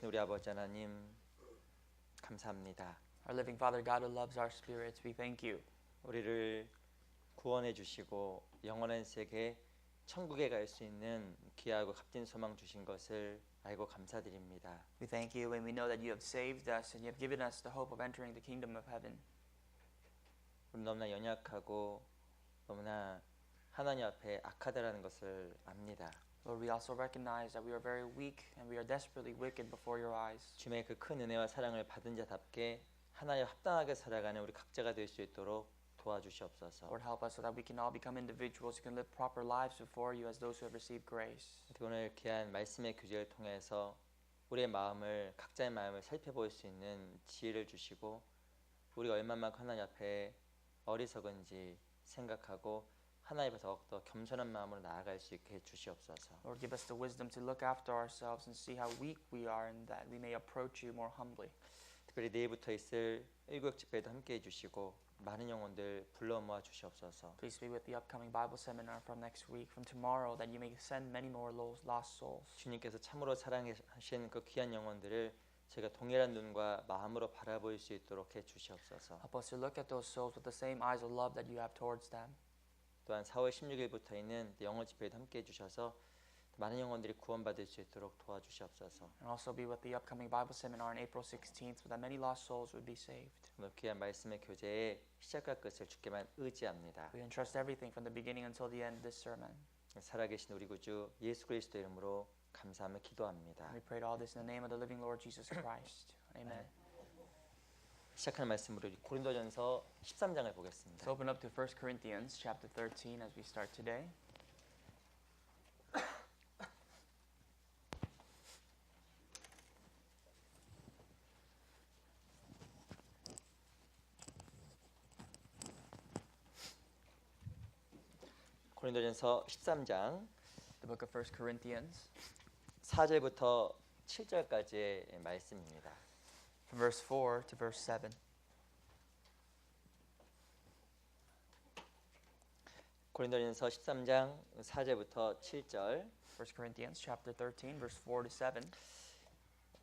살아계신 우리 아버지 하나님 감사합니다. Our living Father God who loves our spirits, we thank you. 우리를 구원해 주시고 영원한 세계 천국에 갈 수 있는 귀하고 값진 소망 주신 것을 알고 감사드립니다. We thank you and we know that you have saved us and you have given us the hope of entering the kingdom of heaven. 우리 너무나 연약하고 너무나 하나님 앞에 악하다라는 것을 압니다. Lord, we also recognize that we are very weak and we are desperately wicked before your eyes. 주님의 그 큰 은혜와 사랑을 받은 자답게 하나님 합당하게 살아가는 우리 각자가 될 수 있도록 도와주시옵소서. Lord, help us so that we can all become individuals who can live proper lives before you as those who have received grace. 오늘 귀한 말씀의 교제를 통해서 우리의 마음을 각자의 마음을 살펴볼 수 있는 지혜를 주시고 우리가 얼마만큼 하나님 앞에 어리석은지 생각하고 하나님 앞에 더욱더 겸손한 마음으로 나아갈 수 있게 해주시옵소서. Lord, give us the wisdom to look after ourselves and see how weak we are and that we may approach you more humbly. 특별히 내일부터 있을 일국 집회도 함께 해주시고 많은 영혼들 불러 모아 주시옵소서. Please be with the upcoming Bible seminar from next week, from tomorrow, that you may send many more lost souls. 주님께서 참으로 사랑하신 그 귀한 영혼들을 제가 동일한 눈과 마음으로 바라볼 수 있도록 해 주시옵소서. Help us to look at those souls with the same eyes of love that you have towards them. 또한 4월 16일부터 있는 영어 집회도 함께 해주셔서 많은 영혼들이 구원받을 수 있도록 도와주시옵소서. And also be with the upcoming Bible seminar on April 16th so that many lost souls would be saved. 오늘 귀한 말씀의 교제의 시작과 끝을 주께만 의지합니다. We entrust everything from the beginning until the end of this sermon. 살아계신 우리 구주 예수 그리스도 이름으로 감사하며 기도합니다. And we pray all this in the name of the living Lord Jesus Christ. Amen. 시작하는 말씀으로 고린도전서 13장을 보겠습니다. Let's open up to 1 Corinthians chapter 13 as we start today. 고린도전서 13장 The book of 1 Corinthians, 4절부터 7절까지의 말씀입니다. from verse 4 to verse 7. 고린도전서 13장 4절부터 7절 1 Corinthians chapter 13 verse 4 to 7.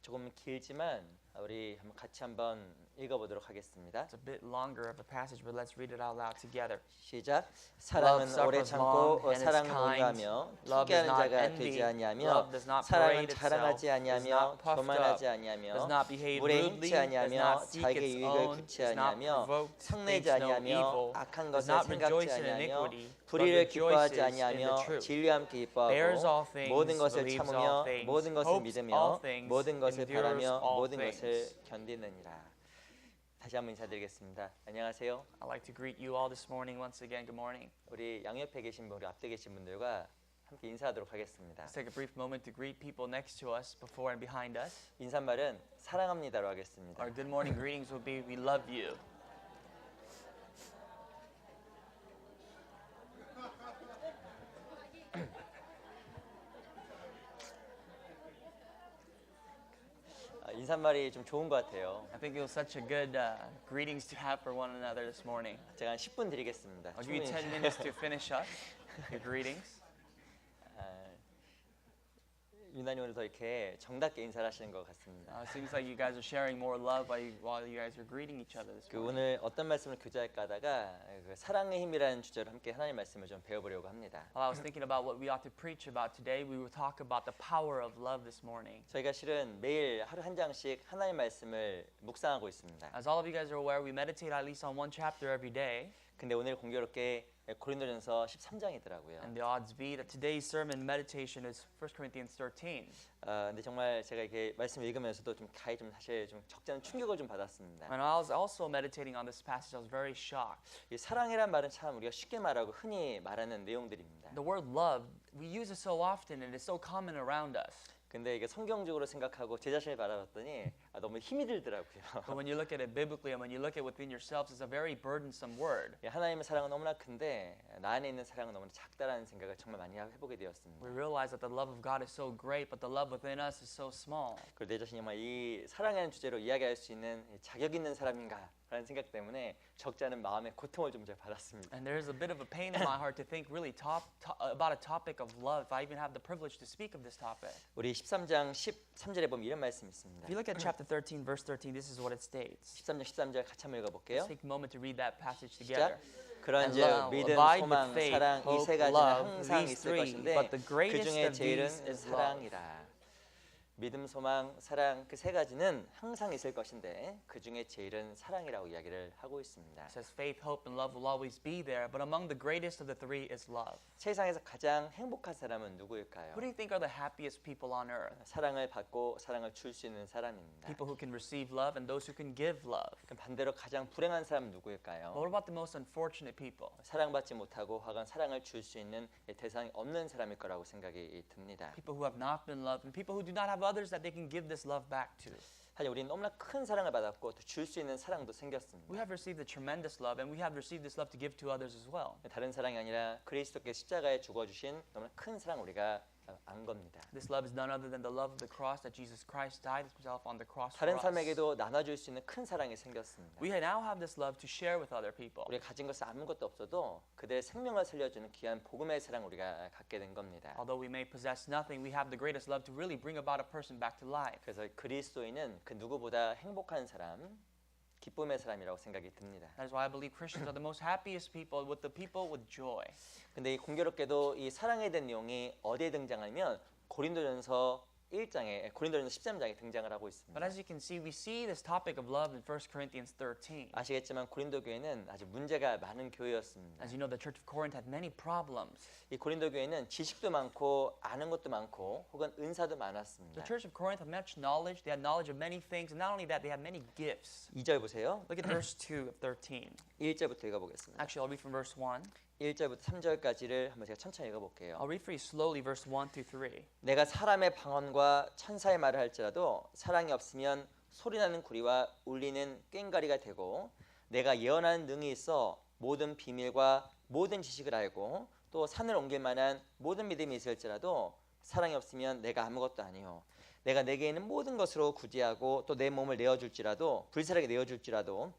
조금 길지만 우리 같이 한번 읽어보도록 하겠습니다. It's a bit longer of a passage, but let's read it out loud together. 시작. 사랑은 Love 오래 suffers 참고 long and is 사랑을 kind. 공유하며 Love 투기하는 does not 자가 envy. 되지 아니하며 Love does not 사랑은 parade itself. 자랑하지 Is 아니하며 not puffed 교만하지 up. 아니하며 Does not behave 물에 rudely. 힘치 Does 아니하며 not seek 자기의 its 유익을 own. 구치 Does not 아니하며 provoke. 성내지 Thinks no 아니하며 evil. 악한 Does 것을 not 생각지 rejoice in 아니하며 iniquity. But 불의를 기뻐하지 rejoices in 아니하며 the truth. 진리와 함께 Bears all 기뻐하고 things. 모든 것을 Believes 참으며 all things. 모든 것을 Hopes 믿으며 all things. 모든 것을 Endures 바라며 all 모든 things. 것을 견디느니라. 다시 한번 인사드리겠습니다. 안녕하세요. I'd like to greet you all this morning once again. Good morning. 우리 양옆에 계신 분, 우리 앞에 계신 분들과 함께 인사하도록 하겠습니다. Let's take a brief moment to greet people next to us, before and behind us. 인사말은 사랑합니다로 하겠습니다. Our good morning greetings will be, we love you. 인사말이 좀 좋은 것 같아요. I think it was such a good greetings to have for one another this morning. 제가 한 10분 드리겠습니다. I'll give you 10 minutes to finish up your greetings. 유난히 오늘 더 이렇게 정답게 인사를 하시는 것 같습니다. It seems like you guys are sharing more love while you guys are greeting each other this 그 morning. 오늘 어떤 말씀을 교제할까 하다가 그 사랑의 힘이라는 주제로 함께 하나님 말씀을 좀 배워보려고 합니다. While I was thinking about what we ought to preach about today, we will talk about the power of love this morning. 저희가 실은 매일 하루 한 장씩 하나님 말씀을 묵상하고 있습니다. As all of you guys are aware, we meditate at least on one chapter every day. 근데 오늘 공교롭게 고린도전서 13장이더라고요. And the odds be that today's sermon meditation is 1 Corinthians 13. 근데 정말 제가 이렇게 말씀 읽으면서도 좀 사실 좀 적잖은 충격을 좀 받았습니다. And I was also meditating on this passage. I was very shocked. 이 사랑이란 말은 참 우리가 쉽게 말하고 흔히 말하는 내용들입니다. The word love, we use it so often and it's so common around us. 근데 이게 성경적으로 생각하고 제 자신을 바라봤더니 너무 힘이 들더라고요. But when you look at it biblically and when you look at it within yourselves, it's a very burdensome word. 하나님의 사랑은 너무나 큰데 나 안에 있는 사랑은 너무나 작다라는 생각을 정말 많이 해보게 되었습니다. We realize that the love of God is so great, but the love within us is so small. 그리고 내 자신이 정말 이 사랑이라는 주제로 이야기할 수 있는 자격 있는 사람인가? 라는 생각 때문에 적지 않은 마음의 고통을 좀 제가 받았습니다. And there's a bit of a pain in my heart to think really about a topic of love, if I even have the privilege to speak of this topic. 우리 13장 13절에 보면 이런 말씀이 있습니다. If you look at chapter 13, verse 13, this is what it states. 13장 13절 같이 한번 읽어볼게요. Let's take a moment to read that passage 시작. together. 그런즉 And 믿음, abide 소망, with faith, 사랑 이 hope, 세 가지는 love, 항상 these 있을 three, 것인데 but the 그 greatest 중에 of 제일은 these is love. 사랑이라. 믿음, 소망, 사랑 그 세 가지는 항상 있을 것인데 그 중에 제일은 사랑이라고 이야기를 하고 있습니다. It says faith, hope, and love will always be there, but among the greatest of the three is love. 세상에서 가장 행복한 사람은 누구일까요? Who do you think are the happiest people on earth? 사랑을 받고 사랑을 줄 수 있는 사람입니다. People who can receive love and those who can give love. 그럼 반대로 가장 불행한 사람은 누구일까요? But what about the most unfortunate people? 사랑받지 못하고 혹은 사랑을 줄 수 있는 대상이 없는 사람일 거라고 생각이 듭니다. People who have not been loved and people who do not have others that they can give this love back to. 하지만 우리는 너무나 큰 사랑을 받았고 또 줄 수 있는 사랑도 생겼습니다. We have received a tremendous love and we have received this love to give to others as well. 다른 사랑이 아니라 그리스도께 십자가에 죽어주신 너무나 큰 사랑 우리가 안 겁니다. This love is none other than the love of the cross that Jesus Christ died himself on the cross for 다른 us. 사람에게도 나눠줄 수 있는 큰 사랑이 생겼습니다. We now have this love to share with other people. 우리가 가진 것은 아무것도 없어도 그들의 생명을 살려주는 귀한 복음의 사랑 우리가 갖게 된 겁니다. Although we may possess nothing, we have the greatest love to really bring about a person back to life. 그래서 그리스도인은 그 누구보다 행복한 사람, 기쁨의 사람이라고 생각이 듭니다. That is why I believe Christians are the most happiest people with the people with joy. 근데 이 공교롭게도 이 사랑에 대한 내용이 어디에 등장하면 고린도전서 1장에 고린도전서 13장에 등장을 하고 있습니다. But as you can see, we see this topic of love in 1 Corinthians 13. 아시겠지만 고린도 교회는 아주 문제가 많은 교회였습니다. As you know, the Church of Corinth had many problems. 이 고린도 교회는 지식도 많고 아는 것도 많고 혹은 은사도 많았습니다. The Church of Corinth had much knowledge. They had knowledge of many things, and not only that, they had many gifts. 2절 보세요. Look at verse 2 of 13. 1절부터 읽어보겠습니다. Actually, I'll read from verse 1. 1절부터 3절까지를 한번 제가 천천히 읽어볼게요. I'll read for you slowly, verse 1 through 3. 내가 사람의 방언과 천사의 말을 할지라도 사랑이 없으면 소리나는 구리와 울리는 꽹과리가 되고 내가 예언하는 능이 있어 모든 비밀과 모든 지식을 알고 또 산을 옮길 만한 모든 믿음이 있을지라도 사랑이 없으면 내가 아무것도 아니요 내가 내게 있는 모든 것으로 구제하고 또 내 몸을 내어줄지라도 불살하게 내어줄지라도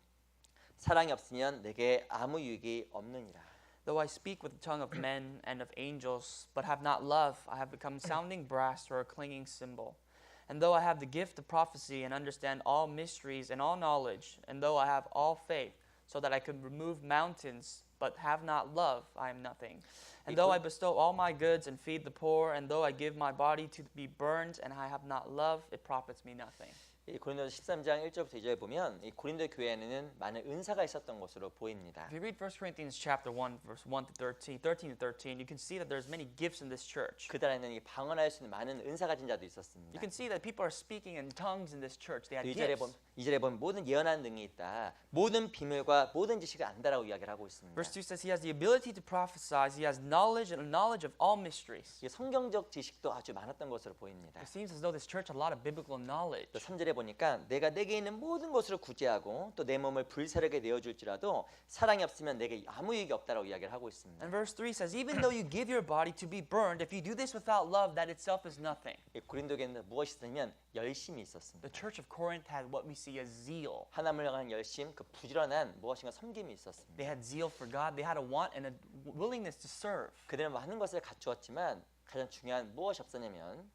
사랑이 없으면 내게 아무 유익이 없느니라. Though I speak with the tongue of men and of angels, but have not love, I have become sounding brass or a clanging cymbal. And though I have the gift of prophecy and understand all mysteries and all knowledge, and though I have all faith, so that I could remove mountains, but have not love, I am nothing. And though I bestow all my goods and feed the poor, and though I give my body to be burned, and I have not love, it profits me nothing. 이 고린도서 13장 1절부터 2절 보면 이 고린도 교회에는 많은 은사가 있었던 것으로 보입니다. If you read 1 Corinthians chapter 1, verse 1 to 13 to 13, you can see that there's many gifts in this church. 그들 안에는 이 방언할 수 있는 많은 은사 가진 자도 있었습니다. You can see that people are speaking in tongues in this church. They had 2절에 gifts. 2절에 보면 모든 예언하는 능이 있다. 모든 비밀과 모든 지식을 안다라고 이야기를 하고 있습니다. Verse 2 says he has the ability to prophesy. He has knowledge and knowledge of all mysteries. 이 성경적 지식도 아주 많았던 것으로 보입니다. It seems as though this church had a lot of biblical knowledge. 또 3절에 보니까 내가 내게 있는 모든 것으로 구제하고 또 내 몸을 불사르게 내어줄지라도 사랑이 없으면 내게 아무 유익이 없다라고 이야기를 하고 있습니다. And verse 3 says, even though you give your body to be burned, if you do this without love, that itself is nothing. 이 고린도교회는 무엇이 있었냐면 열심이 있었습니다. The church of Corinth had what we see as zeal. 하나님을 향한 열심, 그 부지런한 무엇인가 섬김이 있었습니다. They had zeal for God. They had a want and a willingness to serve. 그들은 많은 것을 갖추었지만 가장 중요한 무엇이 없었냐면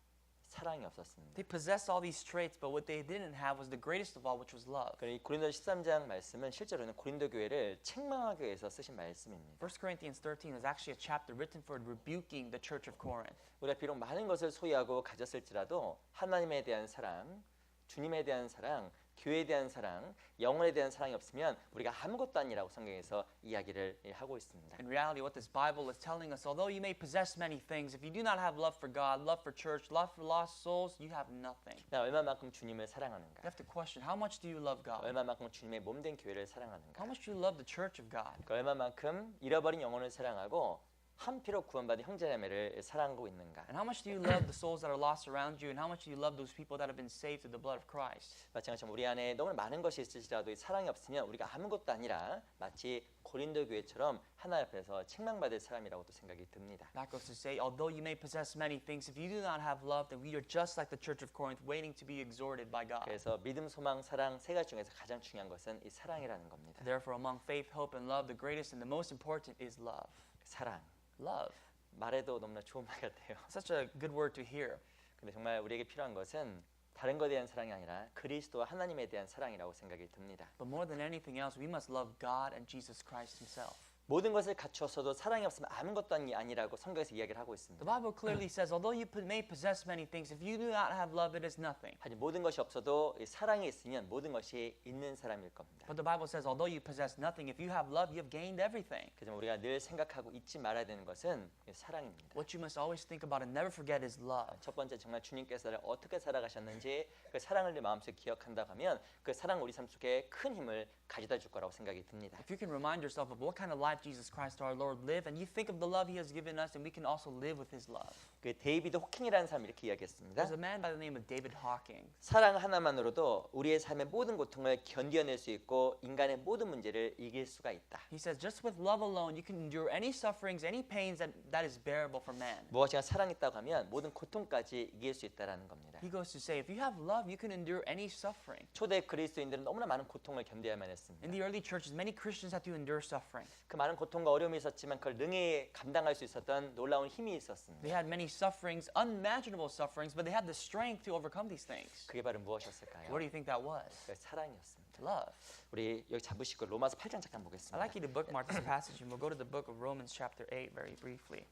사랑이 없었습니다. They possessed all these traits, but what they didn't have was the greatest of all, which was love. 이 고린도 13장 말씀은 실제로는 고린도 교회를 책망하기 위해서 쓰신 말씀입니다. 1 Corinthians 13 is actually a chapter written for rebuking the church of Corinth. 우리가 비록 많은 것을 소유하고 가졌을지라도 하나님에 대한 사랑, 주님에 대한 사랑, 교회에 대한 사랑, 영혼에 대한 사랑이 없으면 우리가 아무것도 아니라고 성경에서 이야기를 하고 있습니다. In reality, what this Bible is telling us, although you may possess many things, if you do not have love for God, love for church, love for lost souls, you have nothing. 나 얼마만큼 주님을 사랑하는가? You have to question, how much do you love God? 얼마만큼 주님의 몸된 교회를 사랑하는가? How much do you love the church of God? 얼마만큼 잃어버린 영혼을 사랑하고 한 피로 구원받은 형제자매를 사랑하고 있는가? And how much do you love the souls that are lost around you? And how much do you love those people that have been saved through the blood of Christ? 마찬가지로 우리 안에 너무 많은 것이 있을지라도 이 사랑이 없으면 우리가 아무것도 아니라 마치 고린도 교회처럼 하나님 앞에서 책망받을 사람이라고도 생각이 듭니다. That goes to say, although you may possess many things, if you do not have love, then we are just like the church of Corinth, waiting to be exhorted by God. 그래서 믿음, 소망, 사랑 세 가지 중에서 가장 중요한 것은 이 사랑이라는 겁니다. Therefore, among faith, hope, and love, the greatest and the most important is love. 사랑. Love. 말해도 너무나 좋은 말 같아요. Such a good word to hear. 근데 정말 우리에게 필요한 것은 다른 것에 대한 사랑이 아니라 그리스도와 하나님에 대한 사랑이라고 생각이 듭니다. But more than anything else, we must love God and Jesus Christ himself. 모든 것을 갖추었어도 사랑이 없으면 아무것도 아니라고 성경에서 이야기를 하고 The 있습니다. Bible clearly says, although you may possess many things, if you do not have love, it is nothing. 하지만 모든 것이 없어도 이 사랑이 있으면 모든 것이 있는 사람일 겁니다. But the Bible says, although you possess nothing, if you have love, you have gained everything. 그래서 우리가 늘 생각하고 잊지 말아야 되는 것은 사랑입니다. What you must always think about and never forget is love. 첫 번째 정말 주님께서 나를 어떻게 살아가셨는지 그 사랑을 내 마음속에 기억한다고 하면 그 사랑 우리 삶 속에 큰 힘을 가져다 줄 거라고 생각이 듭니다. If you can remind yourself of what kind of life Jesus Christ our Lord lived, and you think of the love He has given us, and we can also live with His love. 그 데이비드 호킹이라는 사람이 이렇게 이야기했습니다. There's a man by the name of David Hawking. 사랑 하나만으로도 우리의 삶의 모든 고통을 견뎌낼 수 있고 인간의 모든 문제를 이길 수가 있다. He says, just with love alone, you can endure any sufferings, any pains that is bearable for man. 무엇이나 사랑이 있다고 하면 모든 고통까지 이길 수 있다라는 겁니다. He goes to say, if you have love, you can endure any suffering. 초대 그리스도인들은 너무나 많은 고통을 견뎌야만 했습니다. In the early churches, many Christians had to endure suffering. 그 많은 고통과 어려움이 있었지만 그걸 능히 감당할 수 있었던 놀라운 힘이 있었습니다. They had many sufferings, unimaginable sufferings, but they had the strength to overcome these things. 그게 바로 무엇이었을까요? What do you think that was? 그 사랑이었습니다. Love. 우리 여기 잡으시고 로마서 8장 잠깐 I'd 보겠습니다. like you to bookmark this passage, and we'll go to the book of Romans chapter 8 very briefly.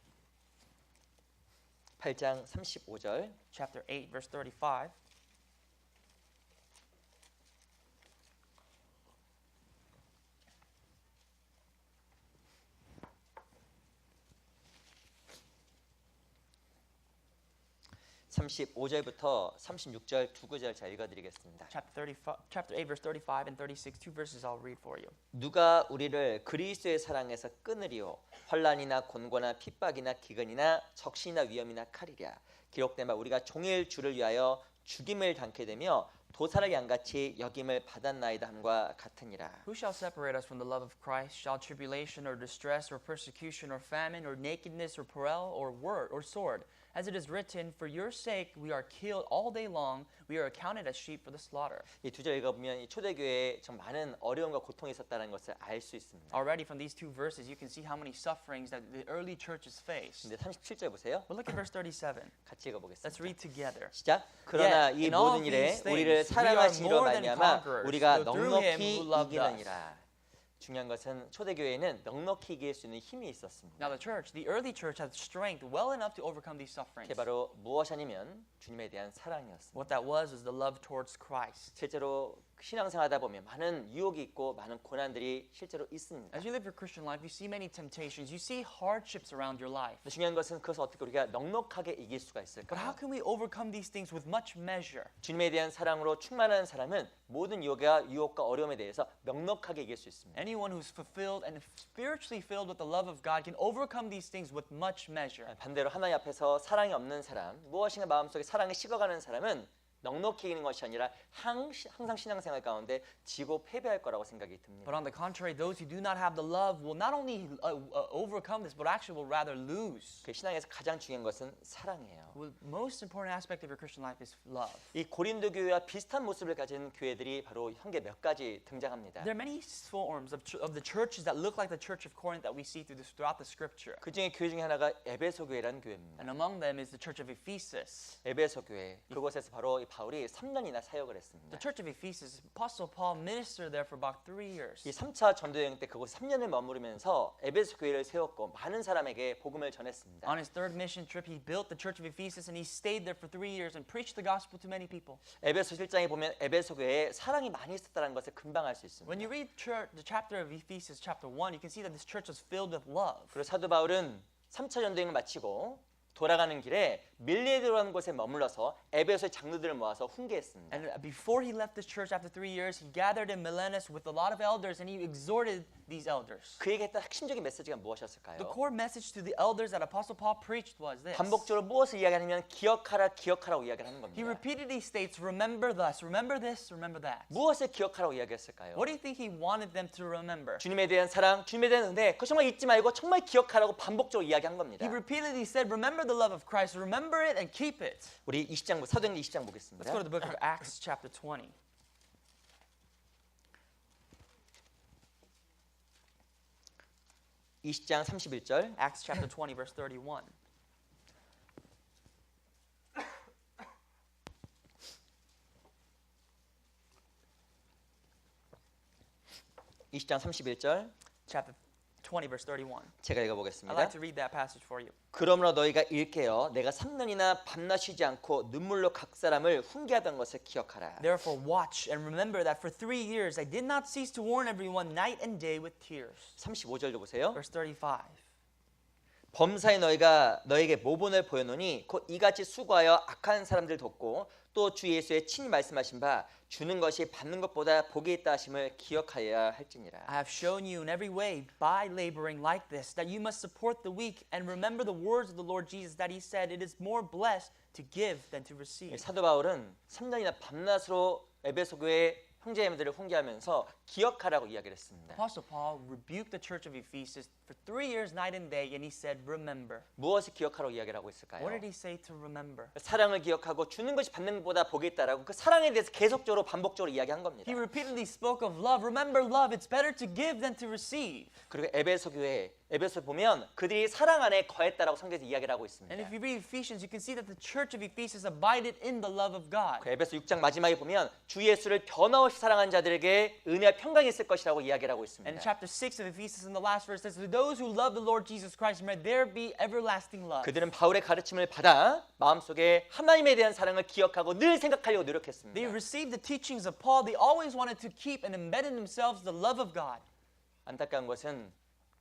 8장 35절 Chapter 8, verse 35. (35절부터) (36절) 두 구절 잘 읽어드리겠습니다. Chapter 8, verse 35 and 36, two verses I'll read for you. 누가 우리를 그리스도의 사랑에서 끊으리요 환난이나 곤고나 핍박이나 기근이나 적신이나 위험이나 칼이랴 기록된 바 우리가 종일 주를 위하여 죽임을 당케 되며 도살의 양같이 여김을 받았나이다 함과 같으니라. Who shall separate us from the love of Christ? Shall tribulation or distress or persecution or famine or nakedness or peril or word or sword? As it is written, for your sake we are killed all day long. We are accounted as sheep for the slaughter. 이 두 절 읽어보면 이 초대교회에 좀 많은 어려움과 고통이 있었다는 것을 알 수 있습니다. Already from these two verses, you can see how many sufferings that the early churches faced. 근데 37절 보세요. But look at verse 37. 같이 읽어보겠습니다. Let's read together. 시작. 그러나 Yet 이 in all 모든 일에 these things, 우리를 we are 사랑하시니로 more than 말미암아 conquerors 우리가 through him 넉넉히 who loved us. 이기느니라. 중요한 것은 초대교회에는 넉넉히 이길 수 있는 힘이 있었습니다. Now the early church had strength well enough to overcome these sufferings. 그게 바로 무엇이 아니면 주님에 대한 사랑이었습니다. What that was the love towards Christ. 실제로 신앙생활하다 보면 많은 유혹이 있고 많은 고난들이 실제로 있습니다. As you live your Christian life, you see many temptations, you see hardships around your life. 근데 중요한 것은 그것을 어떻게 우리가 넉넉하게 이길 수가 But how 있을까요? can we overcome these things with much measure? 주님에 대한 사랑으로 충만한 사람은 모든 유혹과 어려움에 대해서 넉넉하게 이길 수 있습니다. Anyone who's fulfilled and spiritually filled with the love of God can overcome these things with much measure. 반대로 하나님 앞에서 사랑이 없는 사람, 무엇인가 마음속에 사랑이 식어가는 사람은 넉넉히 이기는 것이 아니라 항상 신앙생활 가운데 지고 패배할 거라고 생각이 듭니다. But on the contrary, those who do not have the love will not only overcome this, but actually will rather lose. 그 신앙에서 가장 중요한 것은 사랑이에요. The most important aspect of your Christian life is love. 이 고린도 교회와 비슷한 모습을 가진 교회들이 바로 현재 몇 가지 등장합니다. There are many forms of the churches that look like the church of Corinth that we see throughout the scripture. 그 중에 교회 중에 하나가 에베소 교회라는 교회입니다. And among them is the church of Ephesus. 에베소 교회, 그곳에서 바로 이 바울이 3년이나 사역을 했습니다. The church of Ephesus, Apostle Paul ministered there for about 3 years. 이 3차 전도 여행 때 그곳 3년을 머무르면서 에베소 교회를 세웠고 많은 사람에게 복음을 전했습니다. On his third mission trip, he built the church of Ephesus and he stayed there for 3 years and preached the gospel to many people. 에베소 1장에 보면 에베소 교회에 사랑이 많이 있었다는 것을 금방 알 수 있습니다. When you read the chapter of Ephesus, chapter 1, you can see that this church was filled with love. 그리고 사도 바울은 3차 전도 여행을 마치고 돌아가는 길에 밀레도라는 곳에 머물러서 에베소의 장로들을 모아서 훈계했습니다. And before he left this church after 3 years, he gathered in Miletus with a lot of elders and he exhorted these elders. 그에게 했던 핵심적인 메시지가 The 무엇이었을까요? core message to the elders that Apostle Paul preached was this. 반복적으로 무엇을 이야기하냐면 기억하라고 이야기를 하는 He 겁니다. repeatedly states, remember thus, remember this, remember that. 무엇을 기억하라고 이야기했을까요? What do you think he wanted them to remember? 주님에 대한 사랑, 주님에 대한 은혜, 그거 정말 잊지 말고 정말 기억하라고 반복적으로 이야기한 겁니다. He repeatedly said, remember the love of Christ, remember it and keep it. 우리 20장 사도행전 20장 Let's 보겠습니다. go to the book of Acts chapter 20. 20장 31절. Acts chapter 20 verse 31. 20장 31절 chapter 20, verse 31. 제가 I'd 읽어보겠습니다. like to read that passage for you. 그러므로 너희가 일깨어 내가 3년이나 밤낮 쉬지 않고 눈물로 각 사람을 훈계하던 것을 기억하라. Therefore watch and remember that for 3 years I did not cease to warn everyone night and day with tears. 35절도 보세요. Verse 35. 범사에 너희가 너에게 모본을 보여노니 곧 이같이 수고하여 악한 사람들 돕고 또 주 예수의 친히 말씀하신 바 주는 것이 받는 것보다 복이 있다 하심을 기억하여야 할지니라. I have shown you in every way by laboring like this that you must support the weak and remember the words of the Lord Jesus that he said it is more blessed to give than to receive. 사도 바울은 3년이나 밤낮으로 에베소 교회 형제님들을 훈계하면서 기억하라고 이야기를 했습니다. Apostle Paul rebuked the church of Ephesus for 3 years night and day and he said remember. 무엇을 기억하라고 이야기를 하고 있을까요? What did he say to remember? 사랑을 기억하고 주는 것이 받는 것보다 복이 있다라고 그 사랑에 대해서 계속적으로 반복적으로 이야기한 겁니다. He repeatedly spoke of love. Remember love. It's better to give than to receive. 그리고 에베소 교회 에베소 보면 그들이 사랑 안에 거했다라고 성경에서 이야기를 하고 있습니다. And if you read Ephesians, you can see that the church of Ephesus abided in the love of God. 그 에베소 6장 마지막에 보면 주 예수를 변함없이 사랑한 자들에게 은혜와 평강이 있을 것이라고 이야기를 하고 And in 있습니다. chapter 6 of Ephesians, in the last verse, says, "To those who love the Lord Jesus Christ, may there be everlasting love." 그들은 바울의 가르침을 받아 마음속에 하나님에 대한 사랑을 기억하고 늘 생각하려고 They 노력했습니다. received the teachings of Paul. They always wanted to keep and embed in themselves the love of God. 안타까운 것은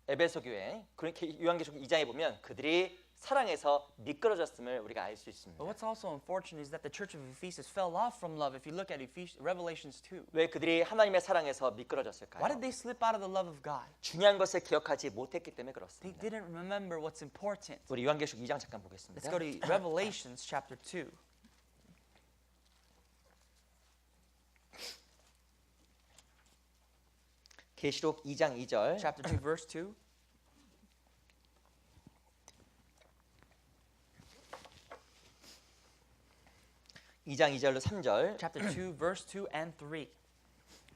에베소 교회 그렇게 요한계시록 2장에 보면 그들이 사랑에서 미끄러졌음을 우리가 알 수 있습니다. But what's also unfortunate is that the church of Ephesus fell off from love. If you look at Revelations 2, 왜 그들이 하나님의 사랑에서 why 미끄러졌을까요? did they slip out of the love of God? 중요한 것을 기억하지 못했기 때문에 They 그렇습니다. didn't remember what's important. 우리 요한계시록 2장 잠깐 Let's 보겠습니다. go to Revelations chapter 2. 계시록 2장 2절 Chapter 2, verse 2. 이장 2절로 3절 Chapter 2, verse 2 and 3.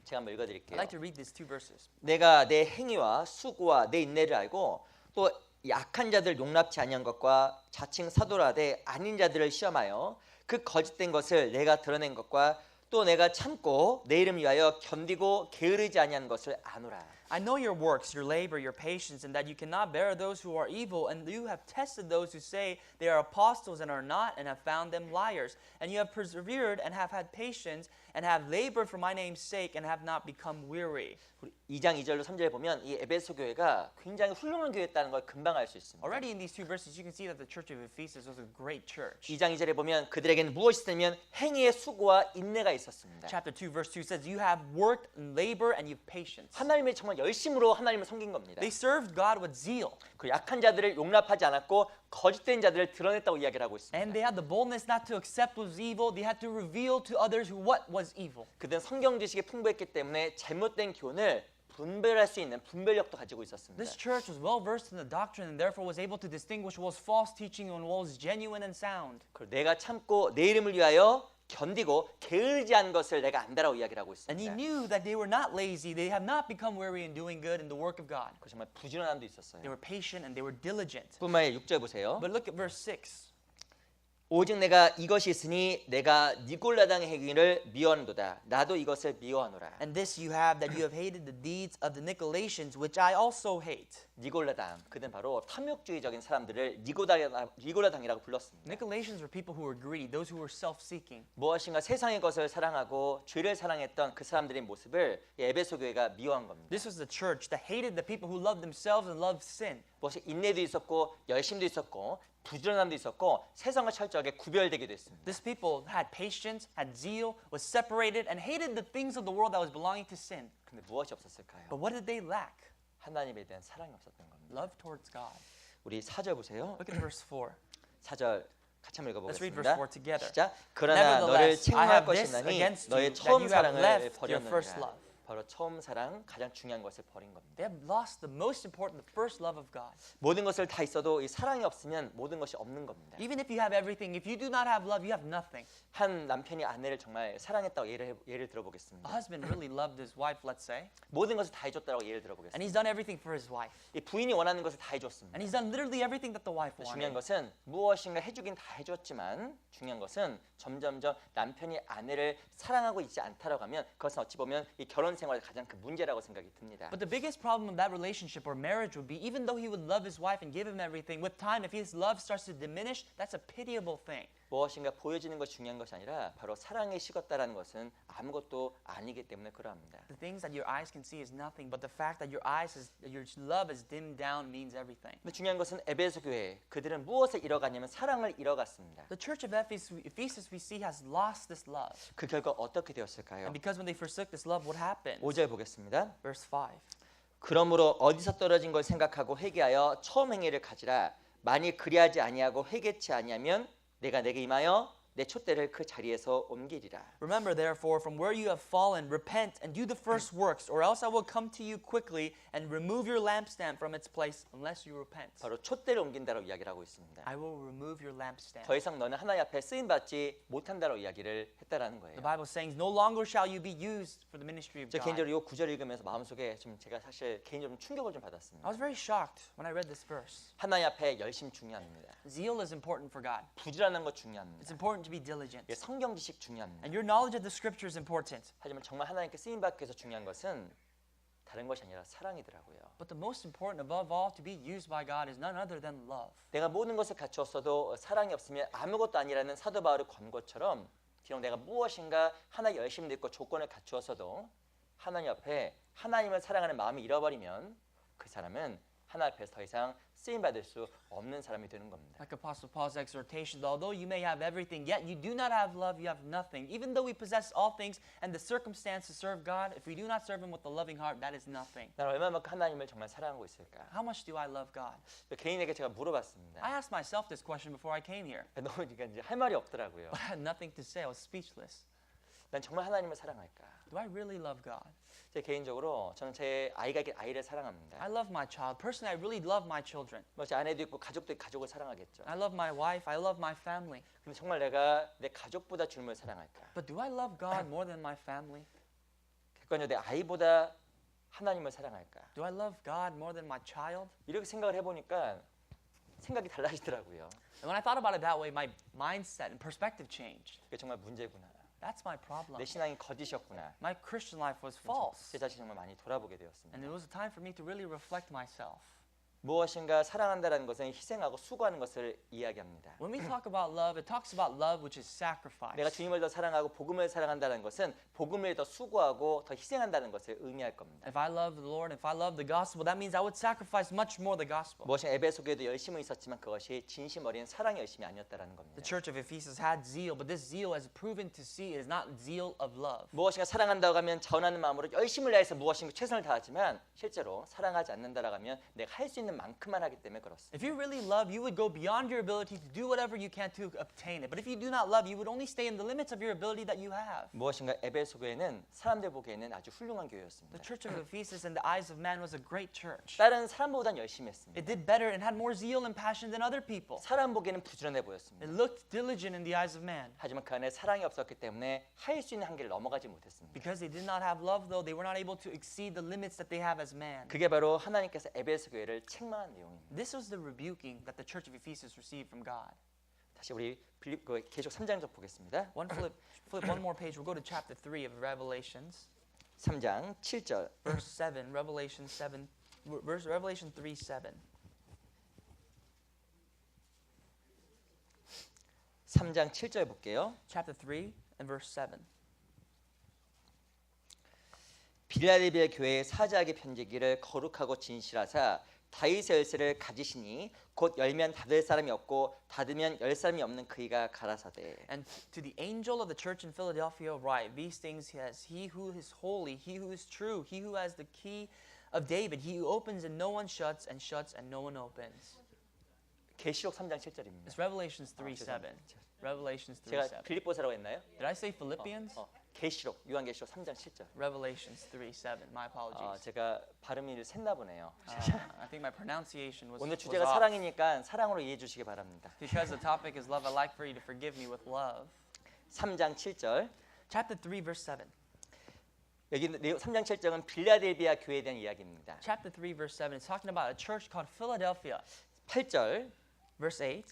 제가 한번 I'd 읽어드릴게요. like to read these two verses. 내가 내 행위와 수고와 내 인내를 알고 또 약한 자들 용납치 아니한 것과 자칭 사도라되 아닌 자들을 시험하여 그 거짓된 것을 내가 드러낸 것과 또 내가 참고 내 이름 위하여 견디고 게으르지 아니한 것을 아노라. I know your works, your labor, your patience, and that you cannot bear those who are evil, and you have tested those who say they are apostles and are not, and have found them liars. And you have persevered and have had patience, and have labored for my name's sake, and have not become weary. 우리 2장 2절로 3절에 보면 이 에베소 교회가 굉장히 훌륭한 교회였다는 걸 금방 알 수 있습니다. Already in these two verses, you can see that the church of Ephesus was a great church. 2장 2절에 보면 그들에게는 무엇이 있으면 행위의 수고와 인내가 있었습니다. Chapter 2, verse 2 says, You have worked and labor, and you've patience. 하나님의 정말 열심으로 하나님을 섬긴 겁니다. They served God with zeal, 그 약한 자들을 용납하지 않았고 거짓된 자들을 드러냈다고 이야기를 하고 있습니다. and they had the boldness not to accept what was evil. They had to reveal to others what was evil. 그들은 성경 지식이 풍부했기 때문에 잘못된 교훈을 분별할 수 있는 분별력도 가지고 있었습니다. This church was well versed in the doctrine and therefore was able to distinguish what was false teaching and what was genuine and sound. 그리고 내가 참고 내 이름을 위하여 견디고 게으르지 않은 것을 내가 안다라고 이야기를 하고 And he 있습니다. knew that they were not lazy. They have not become weary in doing good in the work of God. 그 정말 부지런함도 있었어요. They were patient and they were diligent. 뿐만 아니라 6절 보세요. But look at verse 6. 오직 내가 이것이 있으니 내가 니골라당의 행위를 미워하는도다. 나도 이것을 미워하노라. And this you have, that you have hated the deeds of the Nicolaitans, which I also hate. 니골라당, 그는 바로 탐욕주의적인 사람들을 니골라당이라고 불렀습니다. Nicolaitans were people who were greedy, those who were self-seeking. 무엇인가 세상의 것을 사랑하고 죄를 사랑했던 그 사람들의 모습을 이 에베소 교회가 미워한 겁니다. This was the church that hated the people who loved themselves and loved sin. 무엇이 인내도 있었고 열심도 있었고 부지런함도 있었고 세상과 철저하게 구별되기도 했습니다. This people had patience, had zeal, was separated, and hated the things of the world that was belonging to sin. 근데 무엇이 없었을까요? But what did they lack? 하나님에 대한 사랑이 없었던 겁니다. Love towards God. 우리 4절 보세요. Look at verse 4. 4절 같이 한번 Let's read verse 읽어보겠습니다. 4 together. 시작. 그러나 너를 Nevertheless, I 책망할 have this 것이나니 against you, 너의 that 처음 you have 사랑을 left your first 버렸느니라. love. 바로 처음 사랑 가장 중요한 것을 버린 겁니다. They have lost the most important, the first love of God. 모든 것을 다 있어도 이 사랑이 없으면 모든 것이 없는 겁니다. Even if you have everything, if you do not have love, you have nothing. 한 남편이 아내를 정말 사랑했다고 예를 A 들어보겠습니다. husband really loved his wife, let's say, 모든 것을 다 해줬다고 예를 and 들어보겠습니다. he's done everything for his wife. 이 부인이 원하는 것을 다 해줬습니다. And he's done literally everything that the wife 중요한 wanted. 것은 무엇인가 해주긴 다 해줬지만 중요한 것은 점점점 남편이 아내를 사랑하고 있지 않다라고 하면 그것은 어찌 보면 이 결혼 결혼 생활의 가장 큰 문제라고 생각이 듭니다. But the biggest problem of that relationship or marriage would be, even though he would love his wife and give him everything, with time, if his love starts to diminish, that's a pitiable thing. 무엇인가 보여지는 것이 중요한 것이 아니라 바로 사랑에 식었다라는 것은 아무것도 아니기 때문에 그러합니다. The things that your eyes can see is nothing, but the fact that your love is dimmed down means everything. 근데 중요한 것은 에베소 교회 그들은 무엇을 잃어갔냐면 사랑을 잃어갔습니다. The church of Ephesus we see has lost this love. 그 결과 어떻게 되었을까요? And because when they forsook this love, what happened? 5절 보겠습니다. Verse 5. 그러므로 어디서 떨어진 걸 생각하고 회개하여 처음 행위를 가지라. 만일 그리하지 아니하고 회개치 아니하면 내가 내게 임하여 내 촛대를 그 자리에서 옮기리라. Remember, therefore, from where you have fallen, repent and do the first works, or else I will come to you quickly and remove your lampstand from its place, unless you repent. 바로 촛대를 옮긴다고 이야기를 하고 있습니다. I will remove your lampstand. 더 이상 너는 하나님 앞에 쓰임 받지 못한다고 이야기를 했다라는 거예요. The Bible is saying, no longer shall you be used for the ministry of 저 God. 개인적으로 이 구절 읽으면서 마음속에 좀 제가 사실 개인적으로 좀 충격을 좀 받았습니다. I was very shocked when I read this verse. 하나님 앞에 열심 중요합니다. Zeal is important for God. 부지런한 것 It's 중요합니다. important to be diligent. 예, 성경 지식 중요합니다. And your knowledge of the scripture is important. 하지만 정말 하나님께 쓰임 받기 위해서 중요한 것은 다른 것이 아니라 사랑이더라고요. But the most important above all to be used by God is none other than love. 내가 모든 것을 갖추었어도 사랑이 없으면 아무것도 아니라는 사도 바울의 권고처럼 비록 내가 무엇인가 하나 열심히 듣고 조건을 갖추었어도 하나님 앞에 하나님을 사랑하는 마음을 잃어버리면 그 사람은 하나님 앞에서 더 이상 쓰임 받을 수 없는 사람이 되는 겁니다. Like Apostle Paul's exhortation, although you may have everything, yet you do not have love, you have nothing. Even though we possess all things and the circumstance to serve God, if we do not serve Him with a loving heart, that is nothing. 나는 얼마만큼 하나님을 정말 사랑하고 있을까? How much do I love God? 개인에게 제가 물어봤습니다. I asked myself this question before I came here. 너무 그러니까 이제 할 말이 없더라고요. But I had nothing to say. I was speechless. 난 정말 하나님을 사랑할까? Do I really love God? 제 개인적으로 저는 제 아이를 사랑합니다. I love my child. Personally, I really love my children. 뭐 제 아내도 있고 가족도 있고 가족을 사랑하겠죠. I love my wife. I love my family. 근데 정말 내가 내 가족보다 주님을 사랑할까? But do I love God more than my family? 객관적으로 내 아이보다 하나님을 사랑할까? Do I love God more than my child? 이렇게 생각을 해보니까 생각이 달라지더라고요. And when I thought about it that way, my mindset and perspective changed. 이게 정말 문제구나. That's my problem. 내 신앙이 거짓이었구나. My Christian life was false. 제 자신 정말 많이 돌아보게 And 되었습니다. it was a time for me to really reflect myself. 무엇인가 사랑한다라는 것은 희생하고 수고하는 것을 이야기합니다. When we talk about love, it talks about love which is sacrifice. 내가 주님을 더 사랑하고 복음을 사랑한다는 것은 복음을 더 수고하고 더 희생한다는 것을 의미할 겁니다. If I love the Lord, if I love the gospel, that means I would sacrifice much more the gospel. 무엇인가 에베소 교회도 열심은 있었지만 그것이 진심 어린 사랑의 열심이 아니었다라는 겁니다. The church of Ephesus had zeal, but this zeal has proven to see it is not zeal of love. 무엇인가 사랑한다고 하면 자원하는 마음으로 열심을 다해서 무엇인가 최선을 다하지만 실제로 사랑하지 않는다라고 하면 내가 할 수 있는 만큼만 하기 때문에 그렇습니다. If you really love, you would go beyond your ability to do whatever you can to obtain it. But if you do not love, you would only stay in the limits of your ability that you have. 무엇인가 에베소 교회는 사람들 보기에는 아주 훌륭한 The 교회였습니다. church of Ephesus in the eyes of man was a great church. 다른 사람보다는 열심히 했습니다. It did better and had more zeal and passion than other people. 사람 보기에는 부지런해 보였습니다. It looked diligent in the eyes of man. 하지만 그 안에 사랑이 없었기 때문에 할 수 있는 한계를 넘어가지 못했습니다. Because they did not have love, though, they were not able to exceed the limits that they have as man. 그게 바로 하나님께서 에베소 교회를 책망한 내용입니다. This was the rebuking that the church of Ephesus received from God. 다시 우리 계속 3장 좀 보겠습니다. Flip one more page. We'll go to chapter 3 of Revelations, 3장 7절. verse 7. Revelation 3:7. 3장 7절 볼게요. Chapter 3 and verse 7. 빌라델비아 교회의 사자에게 편지기를 거룩하고 진실하사 다윗의 열쇠를 가지시니 곧 열면 닫을 사람이 없고 닫으면 열 사람이 없는 그이가 가라사대. And to the angel of the church in Philadelphia write, these things has he who is holy, he who is true, he who has the key of David, he who opens and no one shuts, and shuts and no one opens. 계시록 3장 7절입니다. It's Revelations 3:7. Revelations 제가 3:7. 필립보서라고 했나요? Did I say Philippians? 계시록 요한계시록 3장 7절. Revelations 3:7. My apologies. 제가 발음이 샜나 보네요. I think my pronunciation was 오늘 was 주제가 off. 사랑이니까 사랑으로 이해해 주시기 바랍니다. Because the topic is love, I'd like for you to forgive me with love. 3장 7절. Chapter 3, verse 7. 여기 3장 7절은 빌라델비아 교회에 대한 이야기입니다. Chapter 3, verse 7 is talking about a church called Philadelphia. 8절. Verse 8.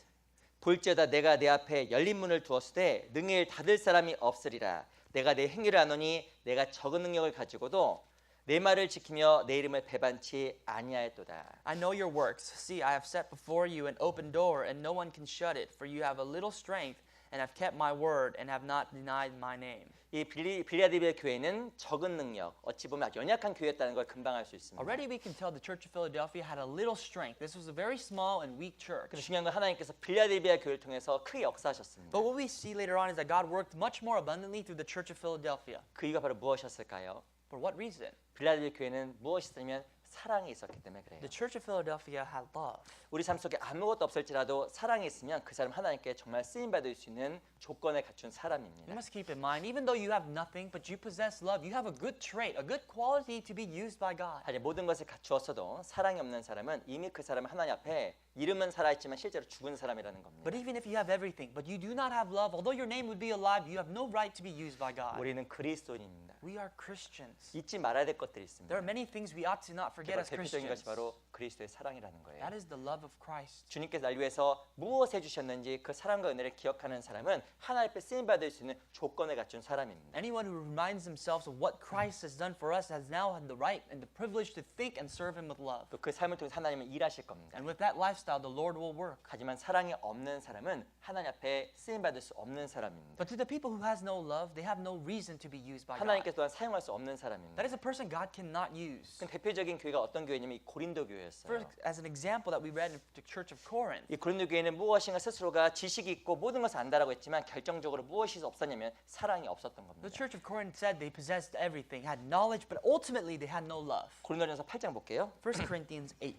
볼지어다 내가 내 앞에 열린 문을 두었을 때 능히 닫을 사람이 없으리라. 내가 내 행위를 아노니 내가 적은 능력을 가지고도 내 말을 지키며 내 이름을 배반치 아니하였도다. I know your works. See, I have set before you an open door, and no one can shut it. For you have a little strength, and have kept my word, and have not denied my name. 이 빌라델비아 교회는 적은 능력, 어찌 보면 아주 연약한 교회였다는 걸 금방 알 수 있습니다. Already we can tell the Church of Philadelphia had a little strength. This was a very small and weak church. 그런데 중요한 건 하나님께서 빌라델비아 교회를 통해서 크게 역사하셨습니다. But what we see later on is that God worked much more abundantly through the Church of Philadelphia. 그 이유가 바로 무엇이었을까요? For what reason? 빌라델비아 교회는 무엇이었냐면 사랑이 있었기 때문에 그래요. The Church of Philadelphia had love. 우리 삶 속에 아무것도 없을지라도 사랑이 있으면 그 사람 하나님께 정말 쓰임 받을 수 있는 조건을 갖춘 You 사람입니다. must keep in mind, even though you have nothing, but you possess love, you have a good trait, a good quality to be used by God. 하지만 모든 것을 갖추었어도 사랑이 없는 사람은 이미 그 사람은 하나님 앞에 이름은 살아있지만 실제로 죽은 사람이라는 겁니다. But even if you have everything, but you do not have love, although your name would be alive, you have no right to be used by God. 우리는 그리스도인입니다. We are Christians. 잊지 말아야 될 것들이 있습니다. There are many things we ought to not forget as 대표적인 것이 Christians. 바로 그리스도의 사랑이라는 거예요. That is the love of Christ. 주님께서 날 위해서 무엇을 해주셨는지 그 사랑과 은혜를 기억하는 사람은 하나님 앞에 쓰임 받을 수 있는 조건을 갖춘 사람입니다. Anyone who reminds themselves of what Christ has done for us has now had the right and the privilege to think and serve Him with love. 또 그 삶을 통해서 하나님은 일하실 겁니다. And with that lifestyle, the Lord will work. 하지만 사랑이 없는 사람은 하나님 앞에 쓰임 받을 수 없는 사람입니다. But to the people who has no love, they have no reason to be used by God. 하나님께서 또한 사용할 수 없는 사람입니다. That is a person God cannot use. 그 대표적인 교회가 어떤 교회냐면 이 고린도 교회였어요. As an example that we read in the Church of Corinth, 이 고린도 교회는 무엇인가 스스로가 지식이 있고 모든 것을 안다라고 했지만 결정적으로 무엇이 없었냐면 사랑이 없었던 겁니다. the Church of Corinth said they possessed everything, had knowledge, but ultimately they had no love. 고린도전서 8장 볼게요. 1 Corinthians 8.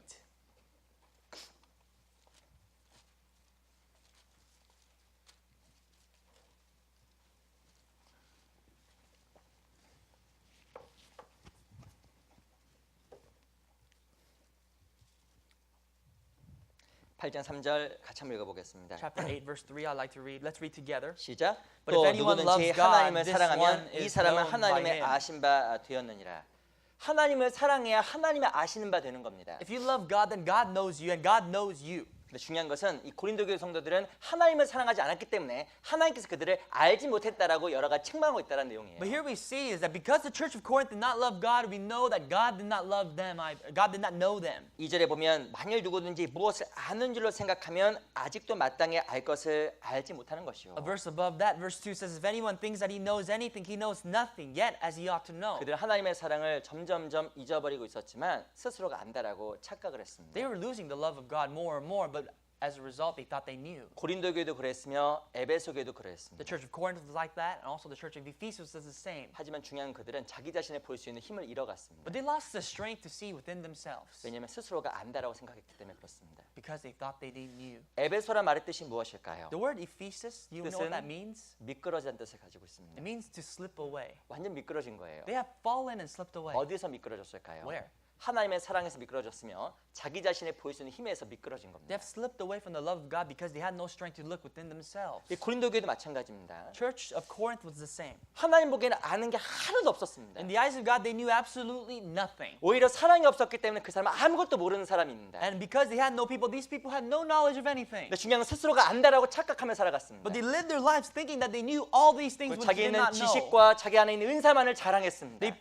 팔장 3절 같이 한번 읽어보겠습니다. Chapter 8, verse 3, I'd like to read. Let's read together. 시작. But 또 if anyone 누구든지 loves God, 하나님을 this 사랑하면 one 이 is 사람은 known by 하나님의 him. 아신 바 되었느니라. 하나님을 사랑해야 하나님을 아시는 바 되는 겁니다. If you love God, then God knows you, and God knows you. 근데 중요한 것은 이 고린도 교회 성도들은 하나님을 사랑하지 않았기 때문에 하나님께서 그들을 알지 못했다라고 여러 가지 책망하고 있다는 내용이에요. But here we see is that because the Church of Corinth did not love God, we know that God did not love them. God did not know them. 2절에 보면 만일 누구든지 무엇을 아는 줄로 생각하면 아직도 마땅히 알 것을 알지 못하는 것이요. A verse above that, verse 2 says, if anyone thinks that he knows anything, he knows nothing yet as he ought to know. 그들은 하나님의 사랑을 점점점 잊어버리고 있었지만 스스로가 안다라고 착각을 했습니다. They were losing the love of God more and more, but as a result, they thought they knew. 고린도 교회도 그랬으며 에베소 교회도 The 그랬습니다. Church of Corinth was like that, and also the Church of Ephesus was the same. 하지만 중요한 그들은 자기 자신을 볼 수 있는 힘을 잃어갔습니다. But they lost the strength to see within themselves 왜냐하면 스스로가 안다라고 생각했기 때문에 그렇습니다. because they thought they knew. 에베소란 말의 뜻이 무엇일까요? The word Ephesus, do you know what that means? 미끄러지는 뜻을 가지고 있습니다. It means to slip away. 완전 미끄러진 거예요. They have fallen and slipped away. 어디서 미끄러졌을까요? Where? 하나님의 사랑에서 미끄러졌으며 자기 자신을 볼 수 있는 힘에서 미끄러진 They 겁니다. have slipped away from the love of God because they had no strength to look within themselves. 이 고린도 교회도 마찬가지입니다. Church of Corinth was the same. 하나님 보기에는 아는 게 하나도 없었습니다. In the eyes of God, they knew absolutely nothing. 오히려 사랑이 없었기 때문에 그 사람은 아무것도 모르는 사람입니다. And because they had no people, these people had no knowledge of anything. 근데 중요한 건 스스로가 안다라고 착각하며 살아갔습니다. But they lived their lives thinking that they knew all these things which 자기 they did 있는 not know. 지식과 자기 안에 있는 은사만을 자랑했습니다. They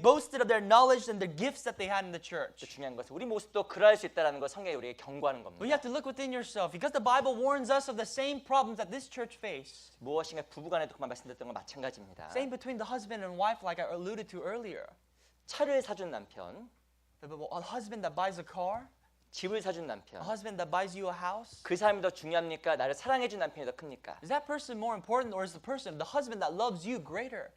boasted of their knowledge and the gifts that they had in the church. 중요한 것은 우리 모습도 그러할 수 있다는 걸 성경이 우리에게 경고하는 But 겁니다. you have to look within yourself because the Bible warns us of the same problems that this church faced. 무엇인가 부부간에도 그만 말씀드렸던 건 마찬가지입니다. Same between the husband and wife, like I alluded to earlier. 차를 사준 남편, A husband that buys a car, 집을 사준 a 남편, husband that buys you a house. 그 사람이 더 중요합니까? 나를 사랑해준 남편이 더 큽니까? Is that person more important, or is the husband that loves you greater?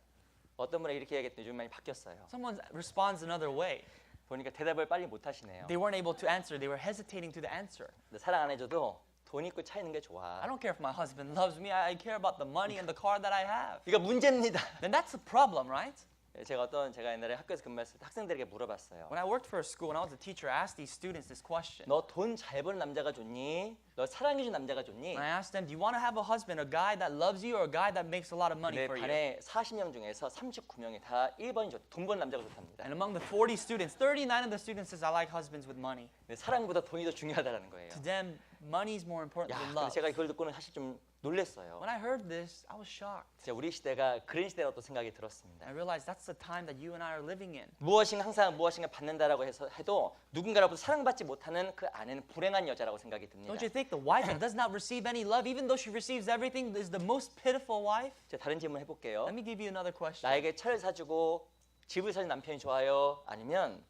어떤 분이 이렇게 얘기했더니 요즘 많이 바뀌었어요. Someone responds another way. 보니까 대답을 빨리 못 하시네요. They weren't able to answer. They were hesitating to the answer. 근데 사랑 안 해줘도 돈 있고 차 있는 게 I 좋아. don't care if my husband loves me. I care about the money and the car that I have. 이거 문제입니다. Then that's a problem, right? 제가 옛날에 학교에서 근무했을 때 학생들에게 물어봤어요. When I worked for a school, when I was a teacher, I asked these students this question. 너 돈 잘 버는 남자가 좋니? 너 사랑해준 남자가 좋니? And I asked them, do you want to have a husband, a guy that loves you or a guy that makes a lot of money 내 for you? 반에 40명 중에서 39명이 다 1번이 돈 버는 남자가 좋답니다. And among the 40 students, 39 of the students says, I like husbands with money. 근데 사랑보다 돈이 더 중요하다는 거예요. To them, money is more important 야, than 근데 love. 제가 이걸 듣고는 사실 좀 놀랐어요. When I heard this, I was shocked. 진짜 우리 시대가 그런 시대라고 또 생각이 들었습니다. I realized that's the time that you and I are living in. 무엇인가 항상 무엇인가 받는다라고 해도 누군가로부터 사랑받지 못하는 그 아내는 불행한 여자라고 생각이 듭니다. Don't you think the wife that does not receive any love, even though she receives everything, is the most pitiful wife? 제가 다른 질문 해볼게요. Let me give you another question. 나에게 차를 사주고 집을 사준 남편이 좋아요? 아니면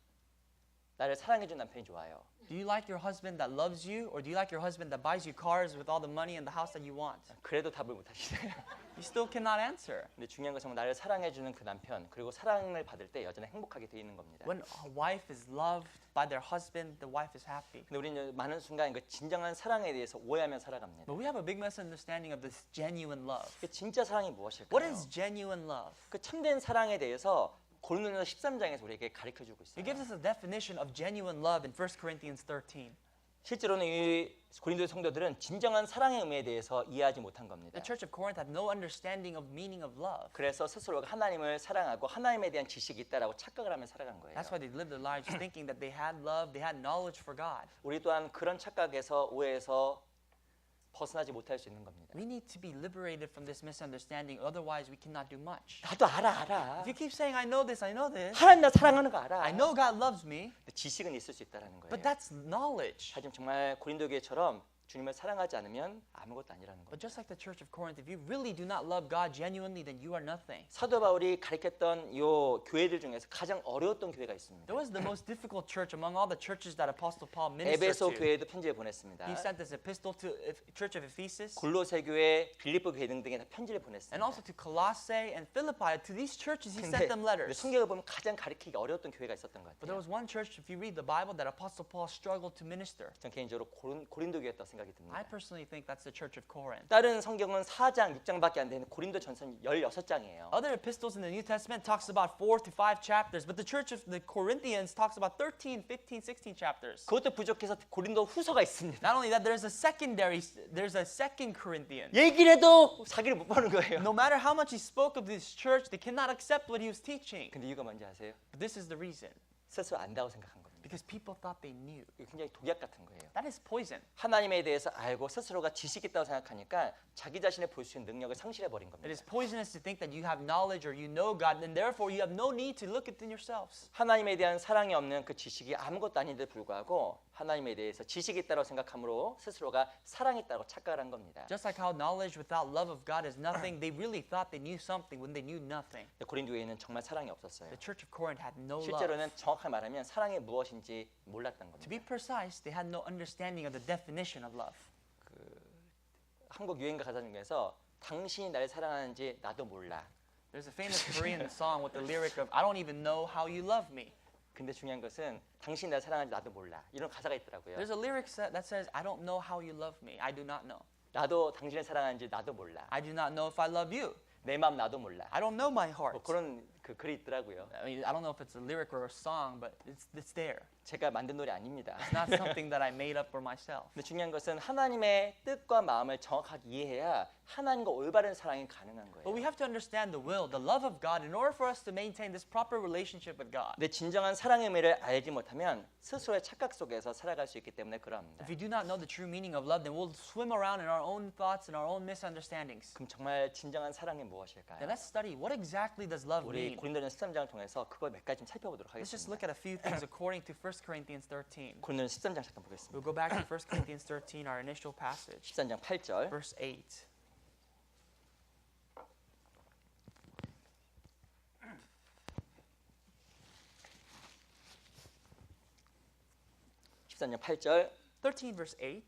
나를 사랑해준 남편이 좋아요? Do you like your husband that loves you, or do you like your husband that buys you cars with all the money and the house that you want? 그래도 답을 못 하시네요. You still cannot answer. 근데 중요한 것은 나를 사랑해주는 그 남편 그리고 사랑을 받을 때 여자는 행복하게 돼 있는 겁니다. When a wife is loved by their husband, the wife is happy. 근데 우리는 많은 순간 그 진정한 사랑에 대해서 오해하며 살아갑니다. But we have a big misunderstanding of this genuine love. 그 진짜 사랑이 What 무엇일까요? is genuine love? 그 참된 사랑에 대해서 고린도전서 13장에서 우리에게 가르쳐주고 있어요. It gives us a definition of genuine love in 1 Corinthians 13. 실제로는 이 고린도의 성도들은 진정한 사랑의 의미에 대해서 이해하지 못한 겁니다. The church of Corinth had no understanding of meaning of love. 그래서 스스로가 하나님을 사랑하고 하나님에 대한 지식이 있다라고 착각을 하며 살아간 거예요. That's why they lived their lives thinking that they had love, they had knowledge for God. 우리 또한 그런 착각에서 오해에서 벗어나지 못할 수 있는 겁니다. We need to be liberated from this misunderstanding, otherwise we cannot do much. 나도 알아. If you keep saying I know this, 하나님 나 사랑하는 거 알아. I know God loves me, 근데 지식은 있을 수 있다라는 거예요. but that's knowledge. 하지만 정말 고린도 교회처럼 주님을 사랑하지 않으면 아무것도 아니라는 But 겁니다. just like the church of Corinth, if you really do not love God genuinely, then you are nothing. 사도 바울이 가르쳤던 요 교회들 중에서 가장 어려웠던 교회가 있습니다. There was the most difficult church among all the churches that Apostle Paul ministered 에베소 to. 교회도 편지를 보냈습니다. He sent this epistle to Church of Ephesus 골로새 교회, 빌립보 교회 등등에 다 편지를 보냈습니다. and also to Colossae and Philippi. To these churches, he 근데 sent them letters. 성경을 보면 가장 가르치기 어려웠던 교회가 있었던 것 But there 같아요. was one church, if you read the Bible, that Apostle Paul struggled to minister. 전 개인적으로 고린도 교회였다고 생각이 I 듭니다. personally think that's the church of Corinth. 다른 성경은 4장, 6장밖에 안 되는 고린도 전서는 16장이에요. Other epistles in the New Testament talks about 4 to 5 chapters, but the church of the Corinthians talks about 13, 15, 16 chapters. 그것도 부족해서 고린도 후서가 있습니다. Not only that, there's a second Corinthians. 얘기를 해도 자기를 못 보는 거예요. No matter how much he spoke of this church, they cannot accept what he was teaching. 근데 이유가 뭔지 아세요? But this is the reason. 스스로 안다고 생각한 겁니다. Because people thought they knew. 이거 굉장히 독약 같은 거예요. That is poison. 하나님에 대해서 알고 스스로가 지식 있다고 생각하니까 자기 자신을 볼 수 있는 능력을 상실해 버린 겁니다. It is poisonous to think that you have knowledge or you know God, and therefore you have no need to look within yourselves. 하나님에 대한 사랑이 없는 그 지식이 아무것도 아닌데 불구하고 하나님에 대해서 지식이 있다고 생각함으로 스스로가 사랑이 있다고 착각을 한 겁니다. Just like how knowledge without love of God is nothing, they really thought they knew something when they knew nothing. 고린도 교회는 정말 사랑이 없었어요. The church of Corinth had no love. 실제로는 정확하게 말하면 사랑이 무엇인지 몰랐던 To be 겁니다. precise, they had no understanding of the definition of love. 한국 유행가 가사 중에서 당신이 날 사랑하는지 나도 몰라. There's a famous Korean song with the lyric of I don't even know how you love me. 근데 중요한 것은 당신이 날 사랑하는지 나도 몰라. 이런 가사가 있더라고요. There's a lyric that says I don't know how you love me. I do not know. 나도 당신을 사랑하는지 나도 몰라. I do not know if I love you. 내 마음 나도 몰라. I don't know my heart. 뭐 그런 그 글이 있더라고요. I mean, I don't know if it's a lyric or a song, but it's there. 제가 만든 노래 아닙니다. It's not something that I made up for myself. 근데 중요한 것은 하나님의 뜻과 마음을 정확하게 이해해야 하나님과 올바른 사랑이 가능한 But we 거예요. have to understand the will, the love of God in order for us to maintain this proper relationship with God. 근데 진정한 사랑의 의미를 알지 못하면 스스로의 착각 속에서 살아갈 수 있기 때문에 그러합니다. If we do not know the true meaning of love, then we'll swim around in our own thoughts and our own misunderstandings. 그럼 정말 진정한 사랑이 Then 무엇일까요? let's study what exactly does love 우리 mean. 고린도전 13장을 통해서 그걸 몇 가지 좀 살펴보도록 Let's just 하겠습니다. look at a few things according to 1 Corinthians 13. 고린도전 13장 잠깐 보겠습니다. We'll go back to 1 Corinthians 13, our initial passage, 13장 8절. verse 8. 13장 8절 13, verse 8.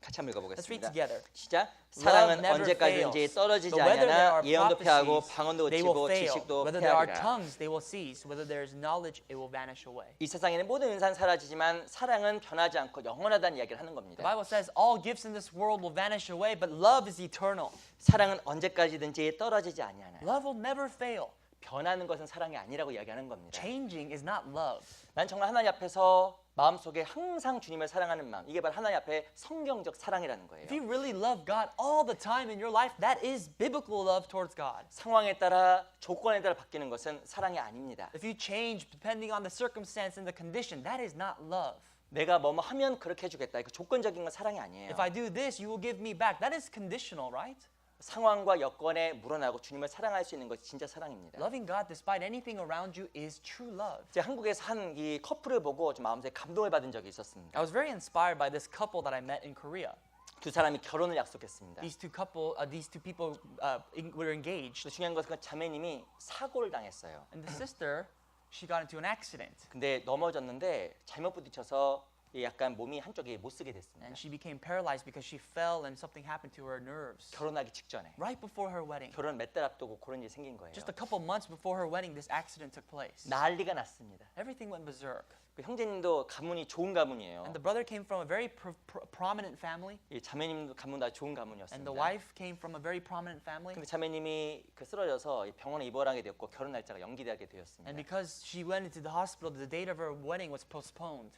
같이 한번 Let's read 읽어보겠습니다. together. 시작. Love 사랑은 never 언제까지든지 fails. 떨어지지 But whether there 아니하나 are 예언도 패하고 prophecies, 방언도 they will 그치고 fail. 지식도 Whether there are 패하리라. tongues, they will cease. Whether there is knowledge, it will vanish away. 이 세상에는 모든 은사는 사라지지만 사랑은 변하지 않고 영원하다는 이야기를 하는 The 겁니다. Bible says all gifts in this world will vanish away, but love is eternal. 사랑은 언제까지든지 떨어지지 아니하나. Love will never fail. 변하는 것은 사랑이 아니라고 이야기하는 겁니다. Changing is not love. 난 정말 하나님 앞에서 마음속에 항상 주님을 사랑하는 마음, 이게 바로 하나님 앞에 성경적 사랑이라는 거예요. If you really love God all the time in your life, that is biblical love towards God. 상황에 따라 조건에 따라 바뀌는 것은 사랑이 아닙니다. If you change depending on the circumstance and the condition, that is not love. 내가 뭐뭐 하면 그렇게 해주겠다. 그 조건적인 건 사랑이 아니에요. If I do this, you will give me back. That is conditional, right? 상황과 여건에 물어나고 주님을 사랑할 수 있는 것이 진짜 사랑입니다. Loving God despite anything around you is true love. 제가 한국에서 한 이 커플을 보고 좀 마음속에 감동을 받은 적이 있었습니다. I was very inspired by this couple that I met in Korea. 두 사람이 결혼을 약속했습니다. These two people were engaged, 또 중요한 것은 그 자매님이 사고를 당했어요. and the sister, she got into an accident, 근데 넘어졌는데 잘못 부딪혀서 약간 몸이 한쪽이 못 쓰게 됐습니다. and she became paralyzed because she fell and something happened to her nerves. 결혼하기 직전에 Right before her wedding, 결혼 몇 달 앞두고 그런 일이 생긴 거예요. just a couple months before her wedding, this accident took place. 난리가 났습니다. Everything went berserk. 그 형제님도 가문이 좋은 가문이에요. And the brother came from a very prominent family, 이 자매님도 가문 다 좋은 and 가문이었습니다. the wife came from a very prominent family. 근데 자매님이 그 쓰러져서 병원에 입원하게 됐고 결혼 날짜가 연기되게 되었습니다. And because she went into the hospital, the date of her wedding was postponed.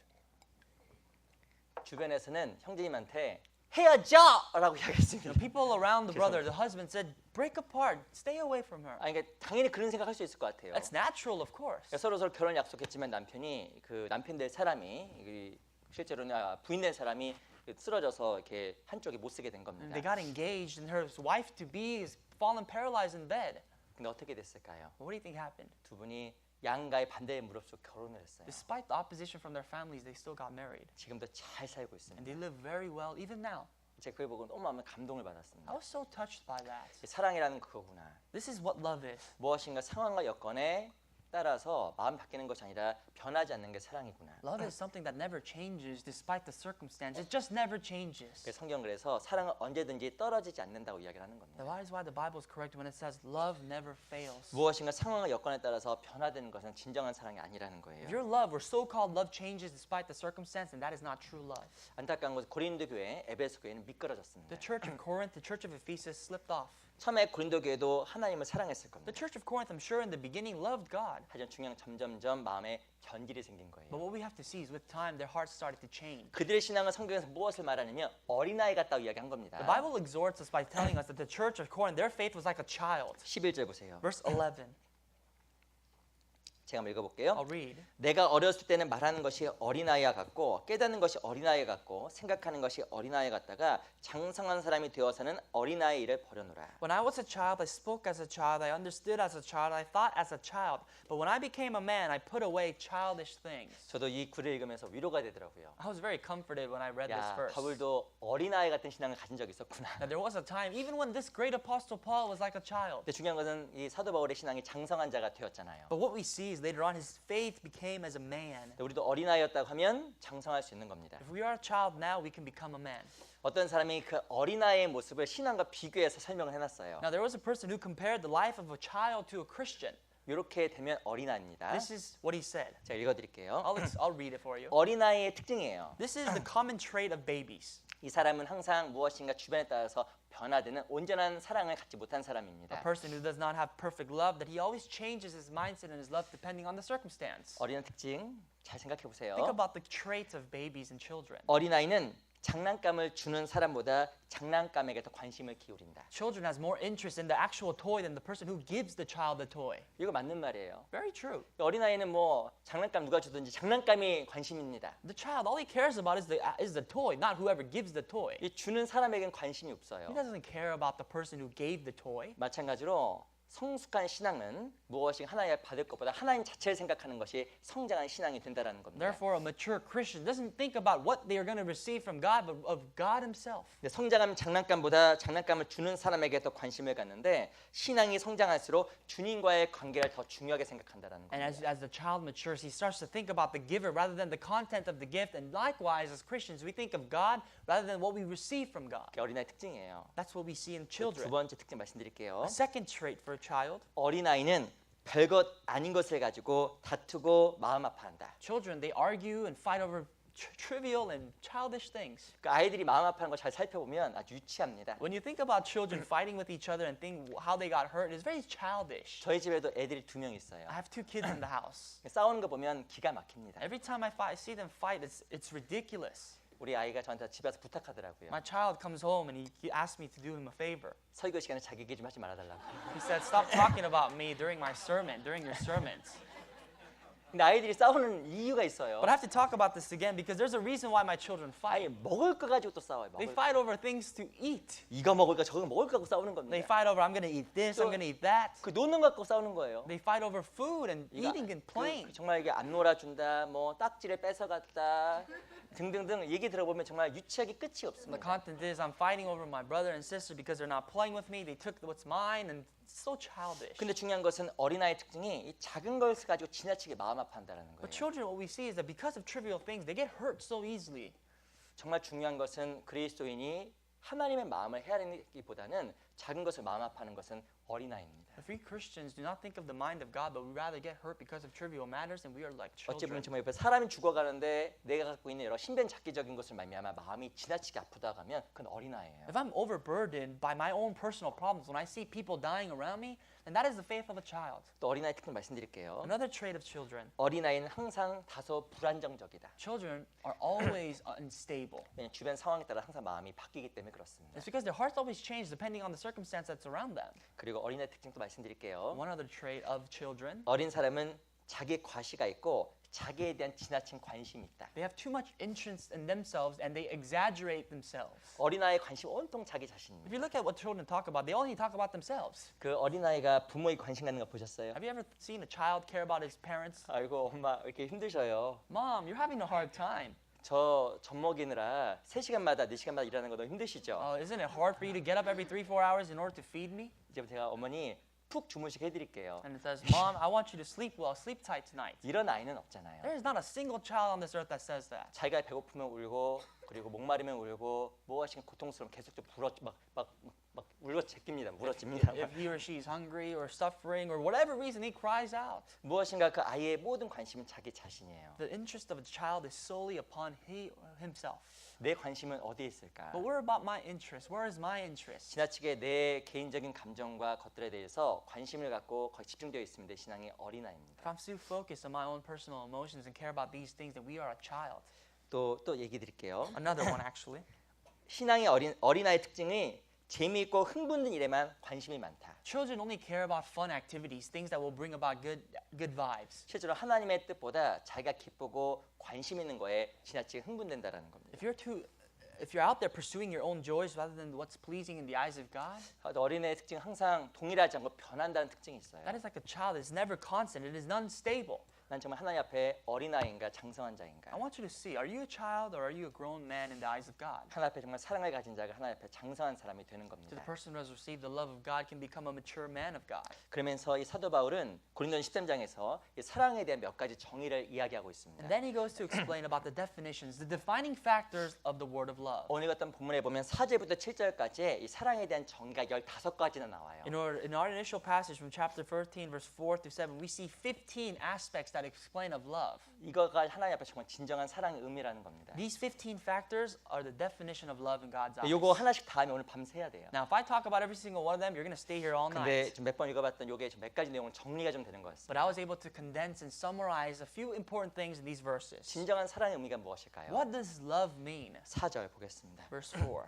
주변에서는 형제님한테 헤어져라고 You 이야기했습니다. know, people around the brother, the husband said, break apart, stay away from her. 아니 그러니까 당연히 그런 생각할 수 있을 것 같아요. That's natural, of course. 서로 결혼 약속했지만 남편이 그 남편 될 사람이 실제로는 부인 될 사람이 쓰러져서 이렇게 한쪽이 못 쓰게 된 And 겁니다. they got engaged, and her wife to be is fallen paralyzed in bed. 근데 어떻게 됐을까요? What do you think happened? 두 분이 양가의 반대에 무릅쓰고 결혼을 했어요. Despite the opposition from their families, they still got married, 지금도 잘 살고 and 있습니다. they live very well even now. 제가 그걸 보고 너무 마음에 감동을 I 받았습니다. was so touched by that. 사랑이라는 그거구나. This is what love is. 무엇인가 상황과 여건에 따라서 마음이 바뀌는 것이 아니라 변하지 않는 게 사랑이구나. Love is something that never changes despite the circumstance. It just never changes. 그래서 성경 그래서 사랑은 언제든지 떨어지지 않는다고 이야기를 하는 겁니다. That is why the Bible is correct when it says love never fails. 무엇인가 상황과 여건에 따라서 변화되는 것은 진정한 사랑이 아니라는 거예요. If your love or so-called love changes despite the circumstance, then that is not true love. 안타까운 것은 고린도 교회, 에베소 교회는 미끄러졌습니다. The church of Corinth, the church of Ephesus slipped off. 처음에 고린도 교회도 하나님을 사랑했을 The 겁니다. church of Corinth, I'm sure in the beginning loved God. 하지만 중요한 점점점 마음에 견질이 생긴 거예요. But what we have to see is with time, their hearts started to change. 그들의 신앙은 성경에서 무엇을 말하냐면 어린아이 같다고 이야기한 겁니다. The Bible exhorts us by telling us that the church of Corinth, their faith was like a child. 11절 보세요. Verse 11, 제가 한번 읽어볼게요. I'll read. 내가 어렸을 때는 말하는 것이 어린아이와 같고 깨닫는 것이 어린아이 같고 생각하는 것이 어린아이 같다가 장성한 사람이 되어서는 어린아이 일을 버려놓으라. When I was a child, I spoke as a child, I understood as a child, I thought as a child. But when I became a man, I put away childish things. 저도 이 글을 읽으면서 위로가 되더라고요. I was very comforted when I read this 야, verse. 바울도 어린아이 같은 신앙을 가진 적이 있었구나. That there was a time, even when this great apostle Paul was like a child. 근데 중요한 것은 이 사도 바울의 신앙이 장성한 자가 되었잖아요. But what we see is later on, his faith became as a man. 근데 우리도 어린아이였다고 하면 장성할 수 있는 겁니다. If we are a child now, we can become a man. 어떤 사람이 그 어린아이의 모습을 신앙과 비교해서 설명을 해놨어요. Now, there was a person who compared the life of a child to a Christian. 이렇게 되면 어린아이입니다. This is what he said. 제가 읽어드릴게요. I'll read it for you. 어린아이의 특징이에요. This is the common trait of babies. 이 사람은 항상 무엇인가 주변에 따라서 변화되는 온전한 사랑을 갖지 못한 A 사람입니다. person who does not have perfect love, that he always changes his mindset and his love depending on the circumstance. 어린아이 특징 잘 생각해 보세요. Think about the traits of babies and children. 어린아이는 장난감을 주는 사람보다 장난감에게 더 관심을 기울인다. Children has more interest in the actual toy than the person who gives the child the toy. 이거 맞는 말이에요. Very true. 어린아이는 뭐 장난감 누가 주든지 장난감이 관심입니다. The child, all he cares about is the toy, not whoever gives the toy. 이 주는 사람에겐 관심이 없어요. He doesn't care about the person who gave the toy. 마찬가지로 성숙한 신앙은 무엇이 하나님을 받을 것보다 하나님 자체를 생각하는 것이 성장한 신앙이 된다라는 겁니다. Therefore, a mature Christian doesn't think about what they are going to receive from God, but of God himself. 근데 성장하면 장난감보다 장난감을 주는 사람에게 더 관심을 갖는데 신앙이 성장할수록 주님과의 관계를 더 중요하게 생각한다라는 And 겁니다. as the child matures, he starts to think about the giver rather than the content of the gift. And likewise, as Christians, we think of God rather than what we receive from God. 그게 어린아이 특징이에요. That's what we see in 두 children. 번째 특징 말씀드릴게요. A second trait for a child, 어린아이는 별것 아닌 것을 가지고 다투고 마음 아파한다. children, they argue and fight over trivial and childish things. 그 아이들이 마음 아파하는 걸 잘 살펴보면 아주 유치합니다. When you think about children fighting with each other and think how they got hurt, it's very childish. 저희 집에도 애들이 2명 있어요. I have two kids in the house. 싸우는 거 보면 기가 막힙니다. Every time I see them fight, it's ridiculous. 우리 아이가 저한테 집에 와서 부탁하더라고요. My child comes home and he asks me to do him a favor. 설교 시간에 자기 얘기 좀 하지 말아달라고. He said, "Stop talking about me during my sermon, during your sermons." 근데 아이들이 싸우는 이유가 있어요. But I have to talk about this again because there's a reason why my children 아예 fight. 먹을 거 가지고 또 싸워요. They 먹을 거. fight over things to eat. 이거 먹을까 저거 먹을까 하고 싸우는 They 겁니다. fight over I'm going to eat this, I'm going to eat that. 그 노는 거 갖고 싸우는 거예요. They fight over food and 이거 eating and playing. 정말 이게 안 놀아준다, 뭐 딱지를 뺏어갔다 등등등 얘기 들어보면 정말 유치하기 끝이 The 없습니다. content is I'm fighting over my brother and sister because they're not playing with me. They took what's mine and it's so childish. 근데 중요한 것은 어린아이 특징이 이 작은 것을 가지고 지나치게 마음 아파한다는 But 거예요. children, what we see is that because of trivial things, they get hurt so easily. 정말 중요한 것은 그리스도인이 하나님의 마음을 헤아리기보다는 작은 것을 마음 아파하는 것은 어린아이입니다. If we Christians do not think of the mind of God, but we rather get hurt because of trivial matters, then we are like 어찌 보면 children. 정말 옆에 사람이 죽어가는데 내가 갖고 있는 여러 신변잡기적인 것을 말미암아 마음이 지나치게 아프다고 하면 그건 어린아이예요. If I'm overburdened by my own personal problems, when I see people dying around me, then that is the faith of a child. 또 어린아이 특징 말씀드릴게요. Another trait of children. 어린아이는 항상 다소 불안정적이다. Children are always unstable. 왜냐하면 주변 상황에 따라 항상 마음이 바뀌기 때문에 그렇습니다. It's because their hearts always change depending on the circumstance that's around them. 그리고 어린아이 특징도 말씀드릴게요. One other trait of children, 어린 사람은 자기 과시가 있고 자기에 대한 지나친 관심이 있다. they have too much interest in themselves and they exaggerate themselves. 어린아이의 관심 온통 자기 자신입니다. If you look at what children talk about, they only talk about themselves. 그 어린아이가 부모의 관심 갖는 거 보셨어요? Have you ever seen a child care about his parents? 아이고 엄마 왜 이렇게 힘드셔요. Mom, you're having a hard time. 저 젖 먹이느라 3시간마다 4시간마다 일하는 거 너무 힘드시죠? Isn't it hard for you to get up every 3-4 hours in order to feed me? 이제 제가 어머니 푹 주무시게 해드릴게요. And it says, Mom, I want you to sleep well, sleep tight tonight. 이런 아이는 없잖아요. There is not a single child on this earth that says that. 자기가 배고프면 울고 그리고 목마르면 울고 무엇인가 고통스러우면 계속 좀 막 울어 제낍니다. 물어집니다. If he or she is hungry or suffering or whatever reason, he cries out. 무엇인가 그 아이의 모든 관심은 자기 자신이에요. The interest of a child is solely upon himself. 내 관심은 어디에 있을까? But where about my interest? Where is my interest? 지나치게 내 개인적인 감정과 것들에 대해서 관심을 갖고 거의 집중되어 있으면 내 신앙이 어린아이입니다. If I'm too focused on my own personal emotions and care about these things, then we are a child. 또 얘기 드릴게요. Another one, actually. 신앙의 어린아이의 특징이 재미있고 흥분된 일에만 관심이 많다. Children only care about fun activities, things that will bring about good vibes. 실제로 하나님의 뜻보다 자기가 기쁘고 관심 있는 거에 지나치게 흥분된다라는 겁니다. If you're out there pursuing your own joys rather than what's pleasing in the eyes of God, 어린애의 특징 항상 동일하지 않고 변한다는 특징이 있어요. that is like a child. It's never constant. It is unstable. 난 정말 하나님 앞에 어린아이인가 장성한 자인가? I want you to see, are you a child or are you a grown man in the eyes of God? 하나님 앞에 정말 사랑을 가진 자가 하나님 앞에 장성한 사람이 되는 So the 겁니다. person who has received the love of God can become a mature man of God. 그러면서 이 사도 바울은 고린도전 13장에서 이 사랑에 대한 몇 가지 정의를 이야기하고 있습니다. And then he goes to explain about the definitions, the defining factors of the word of love. 오늘 같은 본문에 보면 4절부터 7절까지 이 사랑에 대한 정의가 15가지나 나와요. In our initial passage from chapter 13, verse 4 through 7, we see 15 aspects that explain of love. 이거가 하나님 앞에 정말 진정한 사랑의 의미라는 겁니다. These 15 factors are the definition of love in God's eyes. 요거 하나씩 다 하면 오늘 밤새야 돼요. Now, if I talk about every single one of them, you're going to stay here all 근데 night. 좀 몇 번 읽어봤던 요게 좀 몇 가지 내용을 정리가 좀 되는 거였어요. But I was able to condense and summarize a few important things in these verses. 진정한 사랑의 의미가 무엇일까요? What does love mean? 4절 보겠습니다. Verse 4.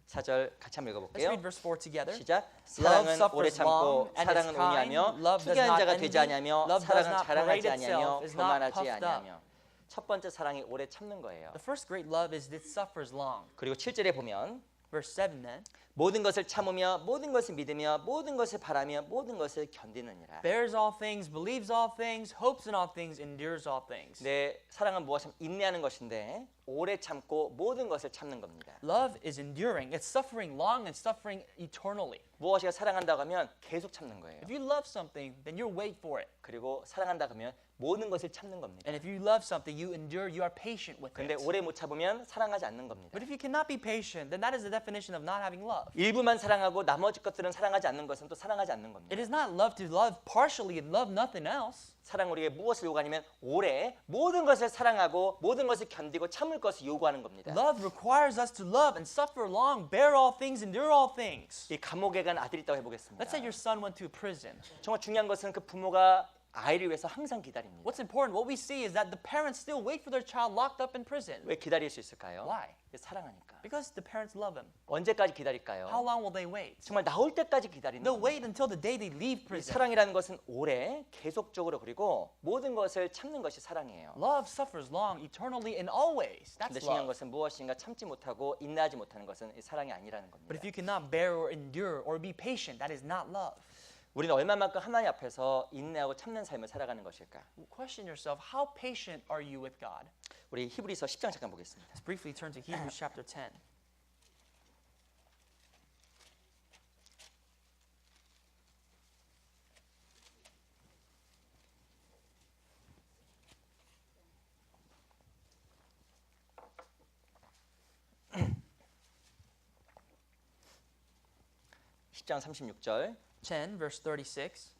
4절 같이 한번 Let's 읽어볼게요. read verse 4 together. 시작. Love 사랑은 오래 suffers 참고 long and is 사랑은 kind. 온유하며 Love does 투기한 not 자가 envy. 되지 아니하며 Love does 사랑은 not 자랑하지 parade 아니하며 itself, is not 교만하지 puffed up. 아니하며. 첫 번째 사랑이 오래 참는 거예요. The first great love is that suffers long. 그리고 7절에 보면 Verse 7 then. 모든 것을 참으며 모든 것을 믿으며 모든 것을 바라며 모든 것을 견디느니라. Bears all things, believes all things, hopes in all things, endures all things. 내 사랑은 무엇이면 인내하는 것인데 오래 참고 모든 것을 참는 겁니다. Love is enduring. It's suffering long and suffering eternally. 무엇이가 사랑한다고 하면 계속 참는 거예요. If you love something, then you wait for it. 그리고 사랑한다고 하면 모든 것을 참는 겁니다. And if you love something, you endure, you are patient with 근데 it. 오래 못 참으면 사랑하지 않는 겁니다. But if you cannot be patient, then that is the definition of not having love. 일부만 사랑하고 나머지 것들은 사랑하지 않는 것은 또 사랑하지 않는 겁니다. It is not love to love partially and love nothing else. 사랑 우리에게 무엇을 요구하냐면 오래 모든 것을 사랑하고 모든 것을 견디고 참을 것을 요구하는 겁니다. Love requires us to love and suffer long, bear all things, endure all things. 이 감옥에 간 아들이 있다고 해보겠습니다. Let's say your son went to prison. 정말 중요한 것은 그 부모가 아이를 위해서 항상 기다립니다. What's important, what we see is that the parents still wait for their child locked up in prison. 왜 기다릴 수 있을까요? Why? 사랑하니까. Because the parents love him. 언제까지 기다릴까요? How long will they wait? 정말 나올 때까지 기다리는 They'll 겁니다. wait until the day they leave 이 prison. 사랑이라는 것은 오래 계속적으로 그리고 모든 것을 참는 것이 사랑이에요. Love suffers long, eternally, and always. 근데 That's 중요한 love. 것은 무엇인가 참지 못하고 인내하지 못하는 것은 이 사랑이 아니라는 겁니다. But if you cannot bear or endure or be patient, that is not love. 우리는 얼마만큼 하나님 앞에서 인내하고 참는 삶을 살아가는 것일까? Question yourself, how patient are you with God? 우리 히브리서 10장 잠깐 보겠습니다. Let's briefly turn to Hebrews chapter 10. 장 36절 10, verse 36.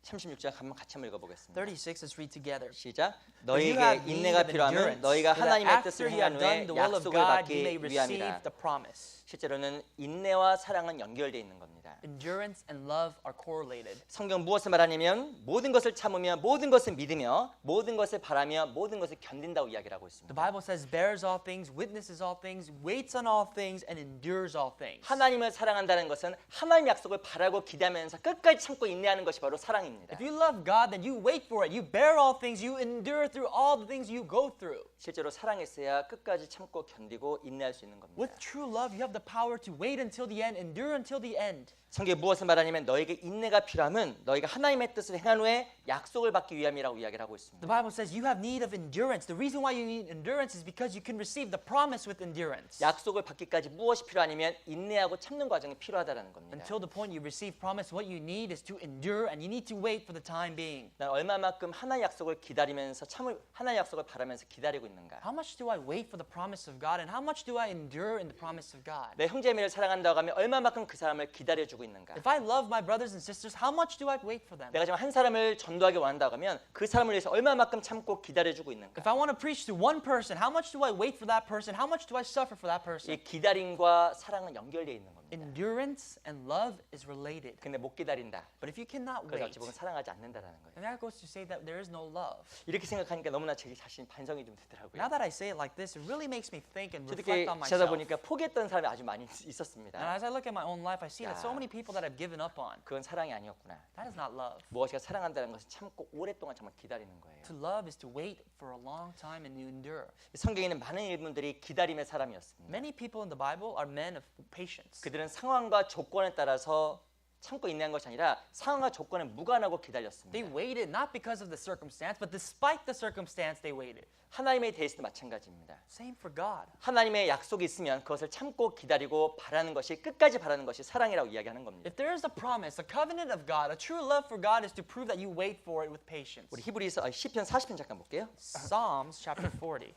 36절 한번 같이 한번 읽어보겠습니다. 36, let's read together. 시작. But you 너희에게 have need 인내가 of 필요하면 endurance, 너희가 so that 하나님의 after 뜻을 you have 행한 done 후에 the will of 약속을 God, 받기 you may receive 위함이다. the promise. 실제로는 인내와 사랑은 연결되어 있는 겁니다. Endurance and love are correlated. 성경 무엇을 말하냐면 모든 것을 참으며 모든 것을 믿으며 모든 것을 바라며 모든 것을 견딘다고 이야기를 하고 The 있습니다. Bible says, bears all things, witnesses all things, waits on all things, and endures all things. 하나님을 사랑한다는 것은 하나님의 약속을 바라고 기대하면서 끝까지 참고 인내하는 것이 바로 사랑입니다. If you love God, then you wait for it. You bear all things. You endure through all the things you go through. 실제로 사랑했어야 끝까지 참고 견디고 인내할 수 있는 겁니다. With true love, you have the power to wait until the end, endure until the end. 성경이 무엇을 말하냐면 너에게 인내가 필요하면 너희가 하나님의 뜻을 행한 후에 약속을 받기 위함이라고 이야기를 하고 The 있습니다. Bible says you have need of endurance. The reason why you need endurance is because you can receive the promise with endurance. 약속을 받기까지 무엇이 필요하냐면 인내하고 참는 과정이 필요하다는 겁니다. Until the point you receive promise, what you need is to endure and you need to wait for the time being. 난 얼마만큼 하나의 약속을 기다리면서 하나의 약속을 바라면서 기다리고 있는가? How much do I wait for the promise of God and how much do I endure in the promise of God? 내 형제매를 사랑한다고 하면 얼마만큼 그 사람을 기다려주고 있는가? If I love my brothers and sisters, how much do I wait for them? 내가 지금 한 사람을 전도하기 원한다고 하면 그 사람을 위해서 얼마만큼 참고 기다려주고 있는가? If I want to preach to one person, how much do I wait for that person? How much do I suffer for that person? 이 기다림과 사랑은 연결되어 있는 겁니다. Endurance and love is related. 근데 못 기다린다. But if you cannot 그래서 wait, 어찌 보면 사랑하지 않는다라는 거예요. then that goes to say that there is no love. 이렇게 생각하니까 너무나 제 자신 반성이 좀 되더라고요. Now that I say it like this, it really makes me think and 이렇게 reflect on 지내다 myself. 보니까 포기했던 사람이 아주 많이 And 있었습니다. as I look at my own life, I see that so 야. many people that I've given up on. 그건 사랑이 아니었구나. That is not love. 무엇이가 사랑한다는 것은 참고 오랫동안 정말 기다리는 거예요. To love is to wait for a long time and to endure. 성경에는 많은 인물들이 기다림의 사람이었습니다. Many people in the Bible are men of patience. 그들은 상황과 조건에 따라서 참고 인내한 것이 아니라 상황과 조건에 무관하고 기다렸습니다. They waited not because of the circumstance, but despite the circumstance, they waited. 하나님에 대해서도 마찬가지입니다. Same for God. 하나님의 약속이 있으면 그것을 참고 기다리고 바라는 것이 끝까지 바라는 것이 사랑이라고 이야기하는 겁니다. If there is a promise, a covenant of God, a true love for God is to prove that you wait for it with patience. 우리 히브리서 시편 40편 잠깐 볼게요. Psalms chapter 40.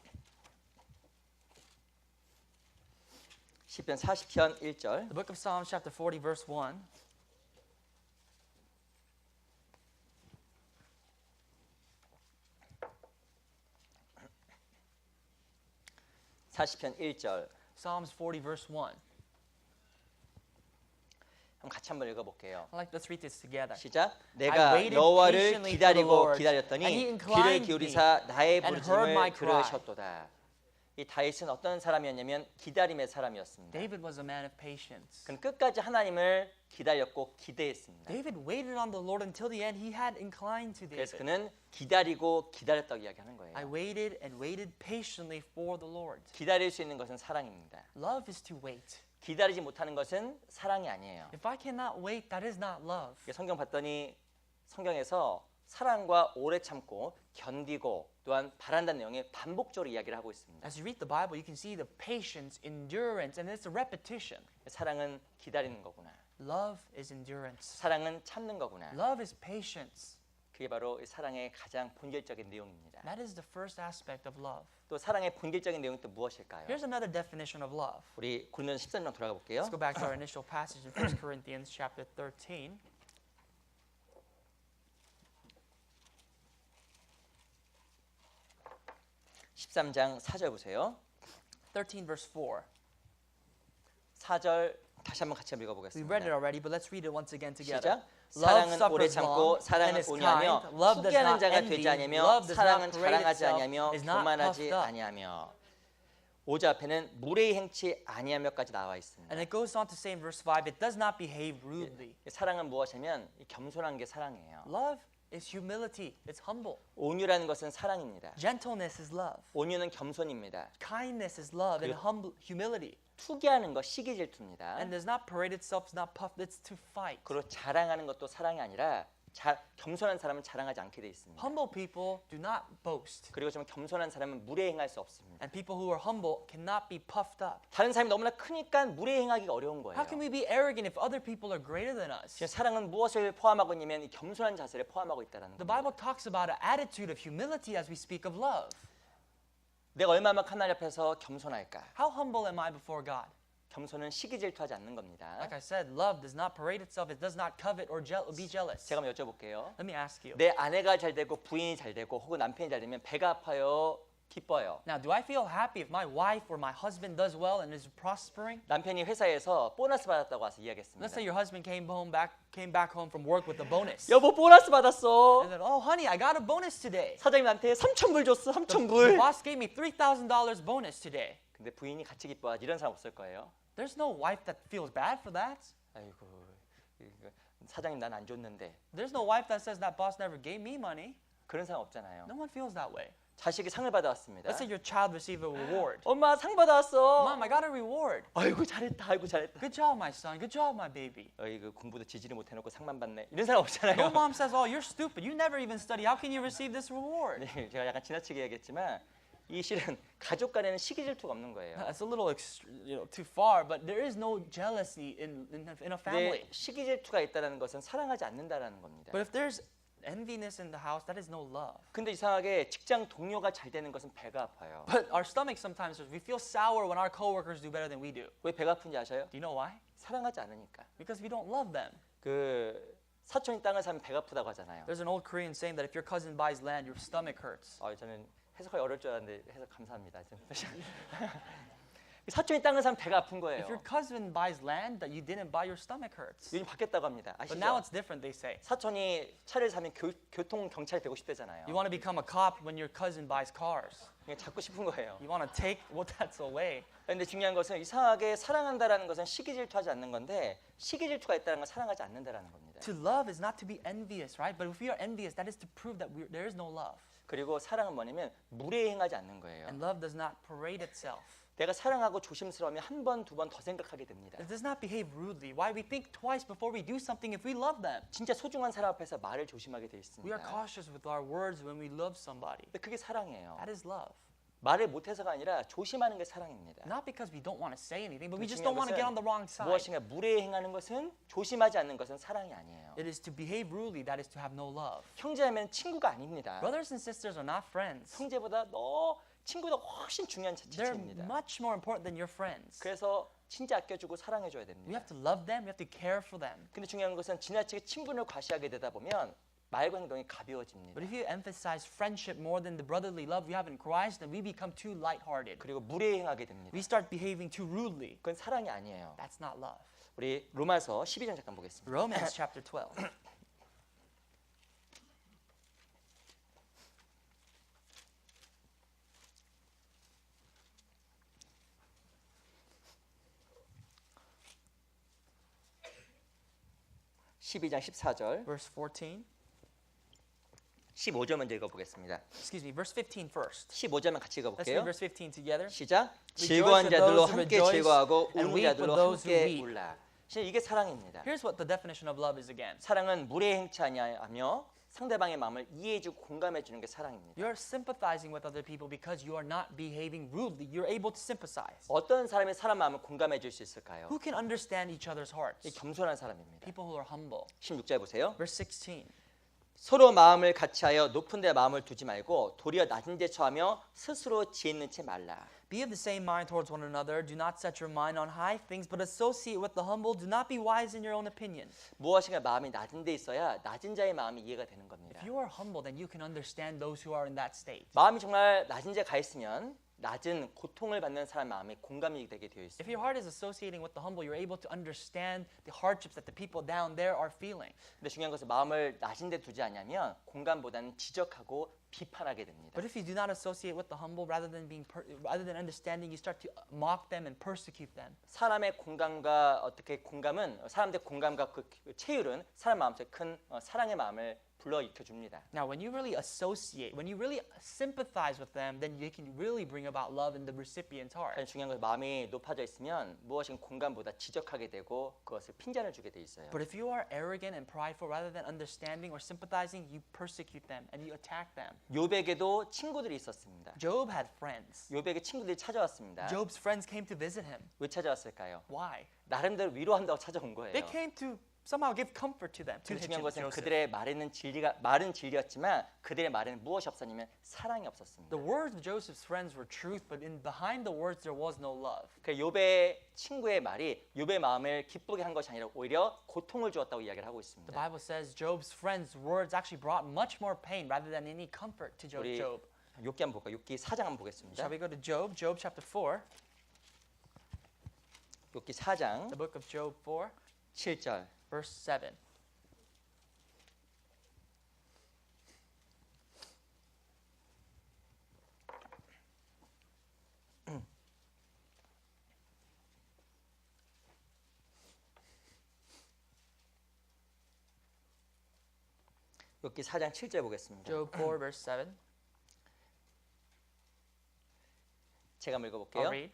시편 40편 1절. The book of Psalms chapter 40 verse 1. 사시편 1절. Psalms 40 verse 1. 한번 같이 한번 읽어볼게요. Let's read this together. 시작. I 내가 waited 여호와를 patiently for the 기다리고 Lord, and 기다렸더니 he 귀를 inclined 기울이사 나의 and heard my 부르짖음을 cry. 들으셨도다. 이 다윗은 어떤 사람이었냐면 기다림의 사람이었습니다. David was a man of patience. 그는 끝까지 하나님을 기다렸고 기대했습니다. David waited on the Lord until the end. He had inclined to 그래서 David. 그는 기다리고 기다렸다고 이야기하는 I 거예요. waited and waited patiently for the Lord. 기다릴 수 있는 것은 사랑입니다. Love is to wait. 기다리지 못하는 것은 사랑이 아니에요. If I cannot wait, that is not love. 성경 봤더니 성경에서 사랑과 오래 참고 견디고 또한 바란다는 내용이 반복적으로 이야기를 하고 있습니다. As you read the Bible, you can see the patience, endurance, and it's a repetition. 사랑은 기다리는 거구나. Love is endurance. 사랑은 참는 거구나. Love is patience. 그게 바로 사랑의 가장 본질적인 내용입니다. That is the first aspect of love. 또 사랑의 본질적인 내용이 또 무엇일까요? Here's another definition of love. 우리 고린도서 13장 돌아가 볼게요. Let's go back to our initial passage in 1 Corinthians chapter 13. 13장 4절 보세요. 13 verse 4. 4절 다시 한번 같이 We read it 읽어보겠습니다. already, but let's read it once again together. 시작. Love 사랑은 오래 suffers 참고 long and 사랑은 is 온유하며 kind. Love does 후기하는 not 자가 envy. 되지 아니하며 Love does 사랑은 not parade 자랑하지 itself. 아니하며 Is not 교만하지 puffed up. 아니하며 5절 앞에는 무례히 행치 아니하며까지 나와 있습니다. And it goes on to say in verse 5, it does not behave rudely. 사랑은 무엇이냐면 이 겸손한 게 사랑이에요. Love is humility. It's humble. 온유라는 것은 사랑입니다. Gentleness is love. 온유는 겸손입니다. Kindness is love. And humble humility. 투기하는 것 시기 질투입니다. And does not parade itself, is not puffed, it's to fight. 그리고 자랑하는 것도 사랑이 아니라 겸손한 사람은 자랑하지 않게 돼 있습니다. Humble people do not boast. 그리고 좀 겸손한 사람은 무례히 행할 수 없습니다. And people who are humble cannot be puffed up. 다른 사람이 너무나 크니까 무례히 행하기가 어려운 거예요. How can we be arrogant if other people are greater than us? 지금 사랑은 무엇을 포함하고 있냐면 이 겸손한 자세를 포함하고 있다는 The 겁니다. Bible talks about an attitude of humility as we speak of love. 내가 얼마만큼 하나님 앞에서 겸손할까? How humble am I before God? 겸손은 시기 질투하지 않는 겁니다. Like I said, love does not parade itself. It does not covet or be jealous. 제가 한번 여쭤볼게요. Let me ask you. 내 아내가 잘 되고 부인이 잘 되고 혹은 남편이 잘 되면 배가 아파요? 기뻐요? Now, do I feel happy if my wife or my husband does well and is prospering? 남편이 회사에서 보너스 받았다고 와서 이야기했습니다. Let's say your husband came back home from work with a bonus. 여보 보너스 받았어. And then, oh, honey, I got a bonus today. 사장님 나한테 3,000불 줬어. The 3,000불. boss gave me $3,000 bonus today. 근데 부인이 같이 기뻐하지 이런 사람 없을 거예요. There's no wife that feels bad for that. 아이고 사장님 난 안 줬는데 There's no wife that says that boss never gave me money. 그런 사람 없잖아요. No one feels that way. 자식이 상을 받아왔습니다. Let's say your child received a reward. 엄마 상 받아왔어. Mom, I got a reward. 아이고 잘했다. 아이고 잘했다. Good job, my son. Good job, my baby. 어이구 공부도 지지를 못해놓고 상만 받네. 이런 사람 No 없잖아요. mom says, oh, you're stupid. You never even study. How can you receive this reward? 네, 제가 약간 지나치게 얘기했지만 이 실은 가족 간에는 시기 질투가 없는 거예요. That's a little too far, but there is no jealousy in a family. 근데 시기 질투가 있다는 것은 사랑하지 않는다라는 겁니다. But if there's enviness in the house, that is no love. 근데 이상하게 직장 동료가 잘 되는 것은 배가 아파요. But our stomach sometimes, we feel sour when our coworkers do better than we do. 왜 배가 아픈지 아셔요? Do you know why? 사랑하지 않으니까. Because we don't love them. 그 사촌이 땅을 사면 배가 아프다고 하잖아요. There's an old Korean saying that if your cousin buys land, your stomach hurts. 저는 해석하기 어려울 줄 알았는데 해석 감사합니다. 사촌이 땅을 사면 배가 아픈 거예요. If your cousin buys land that you didn't buy, your stomach hurts. 요즘 바뀌었다고 합니다. But now 아시죠? it's different, they say. 사촌이 차를 사면 교통 경찰 되고 싶대잖아요. You want to become a cop when your cousin buys cars. 그냥 잡고 싶은 거예요. You want to take what that's away. 그런데 중요한 것은 이상하게 사랑한다라는 것은 시기 질투하지 않는 건데 시기 질투가 있다는 건 사랑하지 않는다라는 겁니다. To love is not to be envious, right? But if we are envious, that is to prove that there is no love. 그리고 사랑은 뭐냐면 무례히 행하지 않는 거예요. And love does not parade itself. 내가 사랑하고 조심스러우면 한 번, 두 번 더 생각하게 됩니다. It does not behave rudely. Why we think twice before we do something if we love them. 진짜 소중한 사람 앞에서 말을 조심하게 돼 We 있습니다. are cautious with our words when we love somebody. 근데 그게 사랑이에요. That is love. 말을 못해서가 아니라 조심하는 게 사랑입니다. Not because we don't want to say anything, but we just 중요한 don't want to get on 것은 the wrong side. 무엇인가 무례히 행하는 것은 조심하지 않는 것은 사랑이 아니에요. It is to behave rudely, that is to have no love. 형제하면 친구가 아닙니다. Brothers and sisters are not friends. 형제보다 친구보다 훨씬 중요한 They're 지체입니다. much more important than your friends. 그래서 진짜 아껴주고 사랑해줘야 We 됩니다. have to love them, we have to care for them. 근데 중요한 것은 지나치게 친분을 과시하게 되다 보면 말과 행동이 가벼워집니다. But if you emphasize friendship more than the brotherly love we have in Christ, then we become too lighthearted. 그리고 무례히 행하게 됩니다. We start behaving too rudely. 그건 사랑이 아니에요. That's not love. 우리 로마서 12장 잠깐 보겠습니다. Romans chapter 12. (12장 14절) Verse 14. 15절 먼저 읽어보겠습니다. Excuse me, verse 15 first. 15절만 같이 Let's read 읽어볼게요. verse 15 together. 시작. Rejoice 즐거운 with 자들로 those who 함께 rejoice 즐거워하고 and 우는 weep 자들로 with those who 함께 weep. 울라. 진짜 이게 사랑입니다. Here's what the definition of love is again. 사랑은 무례히 행치 아니하며 상대방의 마음을 이해해주고 공감해주는 게 사랑입니다. You're sympathizing with other people because you are not behaving rudely. You're able to sympathize. 어떤 사람이 사람 마음을 공감해줄 수 있을까요? Who can understand each other's 이 hearts? 겸손한 사람입니다. People who are humble. 16절 보세요. Verse 16. 서로 마음을 같이하여 높은 데 마음을 두지 말고 도리어 낮은 데 처하며 스스로 지혜 있는 채 말라. Be of the same mind towards one another. Do not set your mind on high things, but associate with the humble. Do not be wise in your own opinion. 무엇인가 마음이 낮은 데 있어야 낮은 자의 마음이 이해가 되는 겁니다. If you are humble, then you can understand those who are in that state. 마음이 정말 낮은 데 가 있으면 낮은 고통을 받는 사람 마음에 공감이 되게 되어 If 있습니다. your heart is associating with the humble, you're able to understand the hardships that the people down there are feeling. 근데 중요한 것은 마음을 낮은 데 두지 않냐면 공감보다는 지적하고 비판하게 됩니다. But if you do not associate with the humble, rather than understanding, you start to mock them and persecute them. 사람의 공감과 어떻게 공감은 사람들의 공감과 그 체율은 사람 마음속에 큰 사랑의 마음을 불러일으켜 줍니다. Now, when you really associate, when you really sympathize with them, then they can really bring about love in the recipient's heart. 중요한 것은 마음이 높아져 있으면 무엇인 공감보다 지적하게 되고 그것을 핀잔을 주게 돼 있어요. But if you are arrogant and prideful, rather than understanding or sympathizing, you persecute them and you attack them. 욥에게도 친구들이 있었습니다. Job had friends. 욥에게 친구들이 찾아왔습니다. Job's friends came to visit him. 왜 찾아왔을까요? Why? 나름대로 위로한다고 찾아온 거예요. They came to somehow give comfort to them, to 근데 중요한 것은 Joseph. 그들의 말은 진리였지만 그들의 말에는 무엇이 없었냐면 사랑이 없었습니다. The words of Joseph's friends were truth, but behind the words there was no love. 그 욥의 친구의 말이 욥의 마음을 기쁘게 한 것이 아니라 오히려 고통을 주었다고 이야기를 하고 The 있습니다. Bible says Job's friends' words actually brought much more pain rather than any comfort to 우리 Job. 욥기 한번 볼까요? 욥기 4장 한번 보겠습니다. Shall we go to Job? Job chapter 4, 욥기 4장 the book of Job 4, 7절. verse 7. 욥기 4장 7절 보겠습니다. Job 4, verse 7. 제가 한번 I'll 읽어볼게요. read.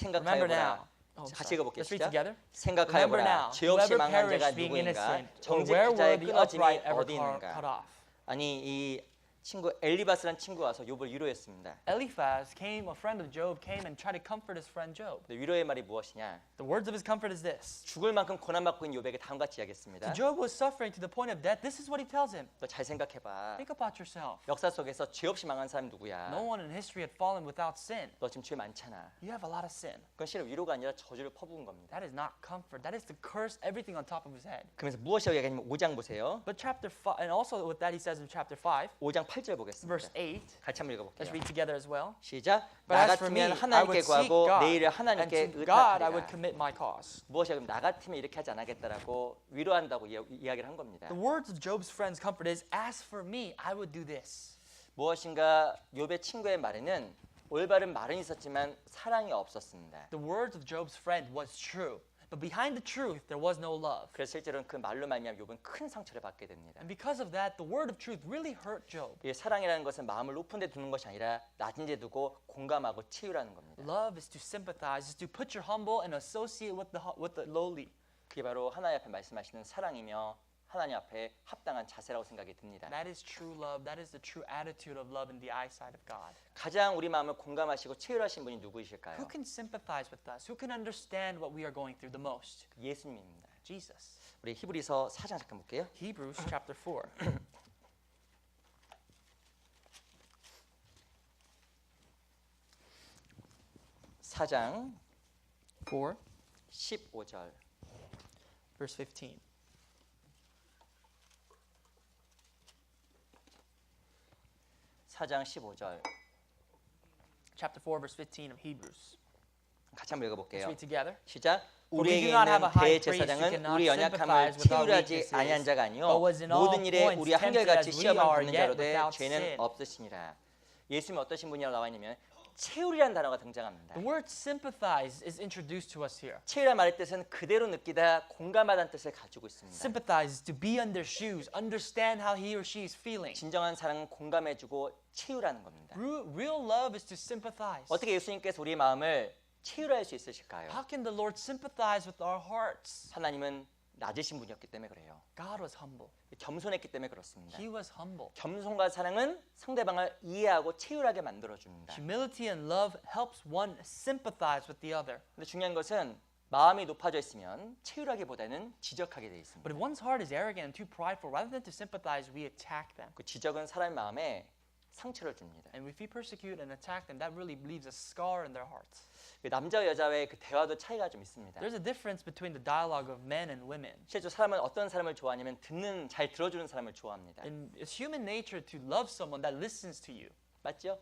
Remember 생각하여보라. now. Oh, I'm 같이 sorry. 읽어볼게요. Let's read 시작. together. Remember 생각하여보라. now, 죄 없이 whoever 망한 자가 perished being 누구인가? innocent, or 정직 where 자의 were the 끊어짐이 upright ever 어디 있는가? cut off? 아니 이 친구 엘리바스란 친구가 와서 욥을 위로했습니다. Eliphaz came, a friend of Job, came and tried to comfort his friend Job. 근데 위로의 말이 무엇이냐? The words of his comfort is this. 죽을 만큼 고난받고 있는 욥에게 다음과 같이 이야기했습니다. Job was suffering to the point of death. This is what he tells him. 너 잘 생각해봐. Think about yourself. 역사 속에서 죄 없이 망한 사람이 누구야? No one in history had fallen without sin. 너 지금 죄 많잖아. You have a lot of sin. 그건 실은 위로가 아니라 저주를 퍼부은 겁니다. That is not comfort. That is to curse everything on top of his head. 그러면서 무엇이라고 이야기하냐면 5장 보세요. But chapter 5, and also with that he says in chapter 5, 5장 8절 보겠습니다. verse 8, 같이 한번 let's 읽어볼게요. read together as well. 시작. But 나 as for me, 같으면 I 하나님께 would seek 구하고 God, 내 일을 and 하나님께 to God I would 의탁하리라. commit my cause. 무엇이야? 나 같으면 이렇게 하지 않았겠다라고 위로한다고 이야기를 한 겁니다. The words of Job's friends' comfort is, as for me, I would do this. 무엇인가 욥의 친구의 말에는 올바른 말은 있었지만 사랑이 없었습니다. The words of Job's friend was true, but behind the truth there was no love. 그래서 실제로는 그 말로 말미암아 욥은 큰 상처를 받게 됩니다. And because of that, the word of truth really hurt Job. 이 사랑이라는 것은 마음을 높은 데 두는 것이 아니라 낮은 데 두고 공감하고 치유라는 겁니다. Love is to sympathize, is to put your humble and associate with the lowly. 그게 바로 하나님 앞에 말씀하시는 사랑이며 하나님 앞에 합당한 자세라고 생각이 듭니다. That is true love. That is the true attitude of love in the eyesight of God. 가장 우리 마음을 공감하시고 치유하신 분이 Who 누구이실까요? can sympathize with us? Who can understand what we are going through the most? 예수님입니다. Jesus. 우리 히브리서 4장 잠깐 볼게요. Hebrews chapter 4. 4장 4, 15절. verse 15. 사장 15절. Chapter 4, verse 15 of Hebrews. 같이 한번 Let's 읽어볼게요. read together. 시작. For we 우리에게 do not have 있는 a high priest who 대제사장은 cannot 우리 연약함을 sympathize with our 치유하지 weaknesses, 아니한 자가 but 아니요 was in all 모든 일에 points 우리 tempted 한결같이 as we 시험을 are, 받는 yet 자로되 without 죄는 sin. 없으시니라. 예수님이 어떠신 분이라고 나와 있냐면 채울이라는 단어가 등장합니다. The word sympathize is introduced to us here. 채울이라는 말의 뜻은 그대로 느끼다, 공감하다는 뜻을 가지고 있습니다. Sympathize is to be on their shoes, understand how he or she is feeling. 진정한 사랑은 공감해주고 채우라는 겁니다. Real love is to sympathize. 어떻게 예수님께서 우리의 마음을 채울할 수 있으실까요? How can the Lord sympathize with our hearts? 하나님은 낮으신 분이었기 때문에 그래요. God was humble. 겸손했기 때문에 그렇습니다. He was humble. 겸손과 사랑은 상대방을 이해하고 채울하게 만들어줍니다. Humility and love helps one sympathize with the other. 근데 중요한 것은 마음이 높아져 있으면 채울하기보다는 지적하게 돼 있습니다. But if one's heart is arrogant and too prideful, rather than to sympathize, we attack them. 그 지적은 사람의 마음에 상처를 줍니다. And if we persecute and attack them, that really leaves a scar in their hearts. 그 남자와 여자의 그 대화도 차이가 좀 있습니다. There's a difference between the dialogue of men and women. 실제 사람은 어떤 사람을 좋아하냐면 잘 들어주는 사람을 좋아합니다. And it's human nature to love someone that listens to you, 맞죠?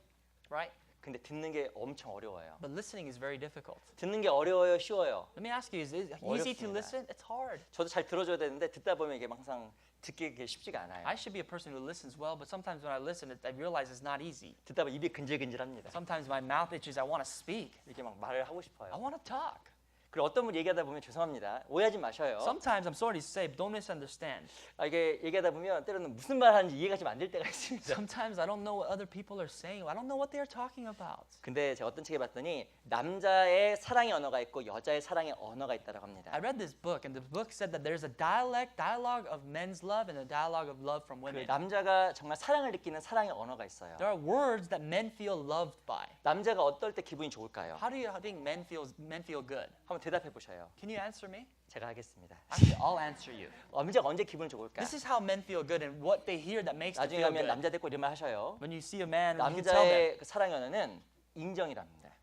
right? 근데 듣는 게 엄청 어려워요. But listening is very difficult. 듣는 게 어려워요, 쉬워요? Let me ask you, is it easy to 어렵습니다. listen? It's hard. 저도 잘 들어줘야 되는데 듣다 보면 이게 항상 듣기 쉽지가 않아요. I should be a person who listens well, but sometimes when I listen, I realize it's not easy. 듣다 보면 입이 근질근질합니다. Sometimes my mouth itches. I want to speak. 이렇게 막 말을 하고 I 싶어요. want to talk. 그리고 어떤 분 얘기하다 보면 죄송합니다. 오해하지 마셔요. Sometimes I'm sorry to say, but don't misunderstand. 이게 얘기하다 보면 때로는 무슨 말 하는지 이해가 좀 안 될 때가 있습니다. Sometimes I don't know what other people are saying. I don't know what they are talking about. 근데 제가 어떤 책에 봤더니 남자의 사랑의 언어가 있고 여자의 사랑의 언어가 있다고 합니다. I read this book, and the book said that there's a dialogue of men's love and a dialogue of love from 그 women. 남자가 정말 사랑을 느끼는 사랑의 언어가 있어요. There are words that men feel loved by. 남자가 어떨 때 기분이 좋을까요? How do you think men feel good? 한번 대답해 보셔요. Can you answer me? 제가 하겠습니다. Actually, I'll answer you. 남자가 언제 기분 좋을까? This is how men feel good and what they hear that makes them 나중에 feel 가면 good. 남자 데리고 이런 말 하셔요. When you see a man, you can tell them 남자의 그 사랑의 언어는 인정이랍니다.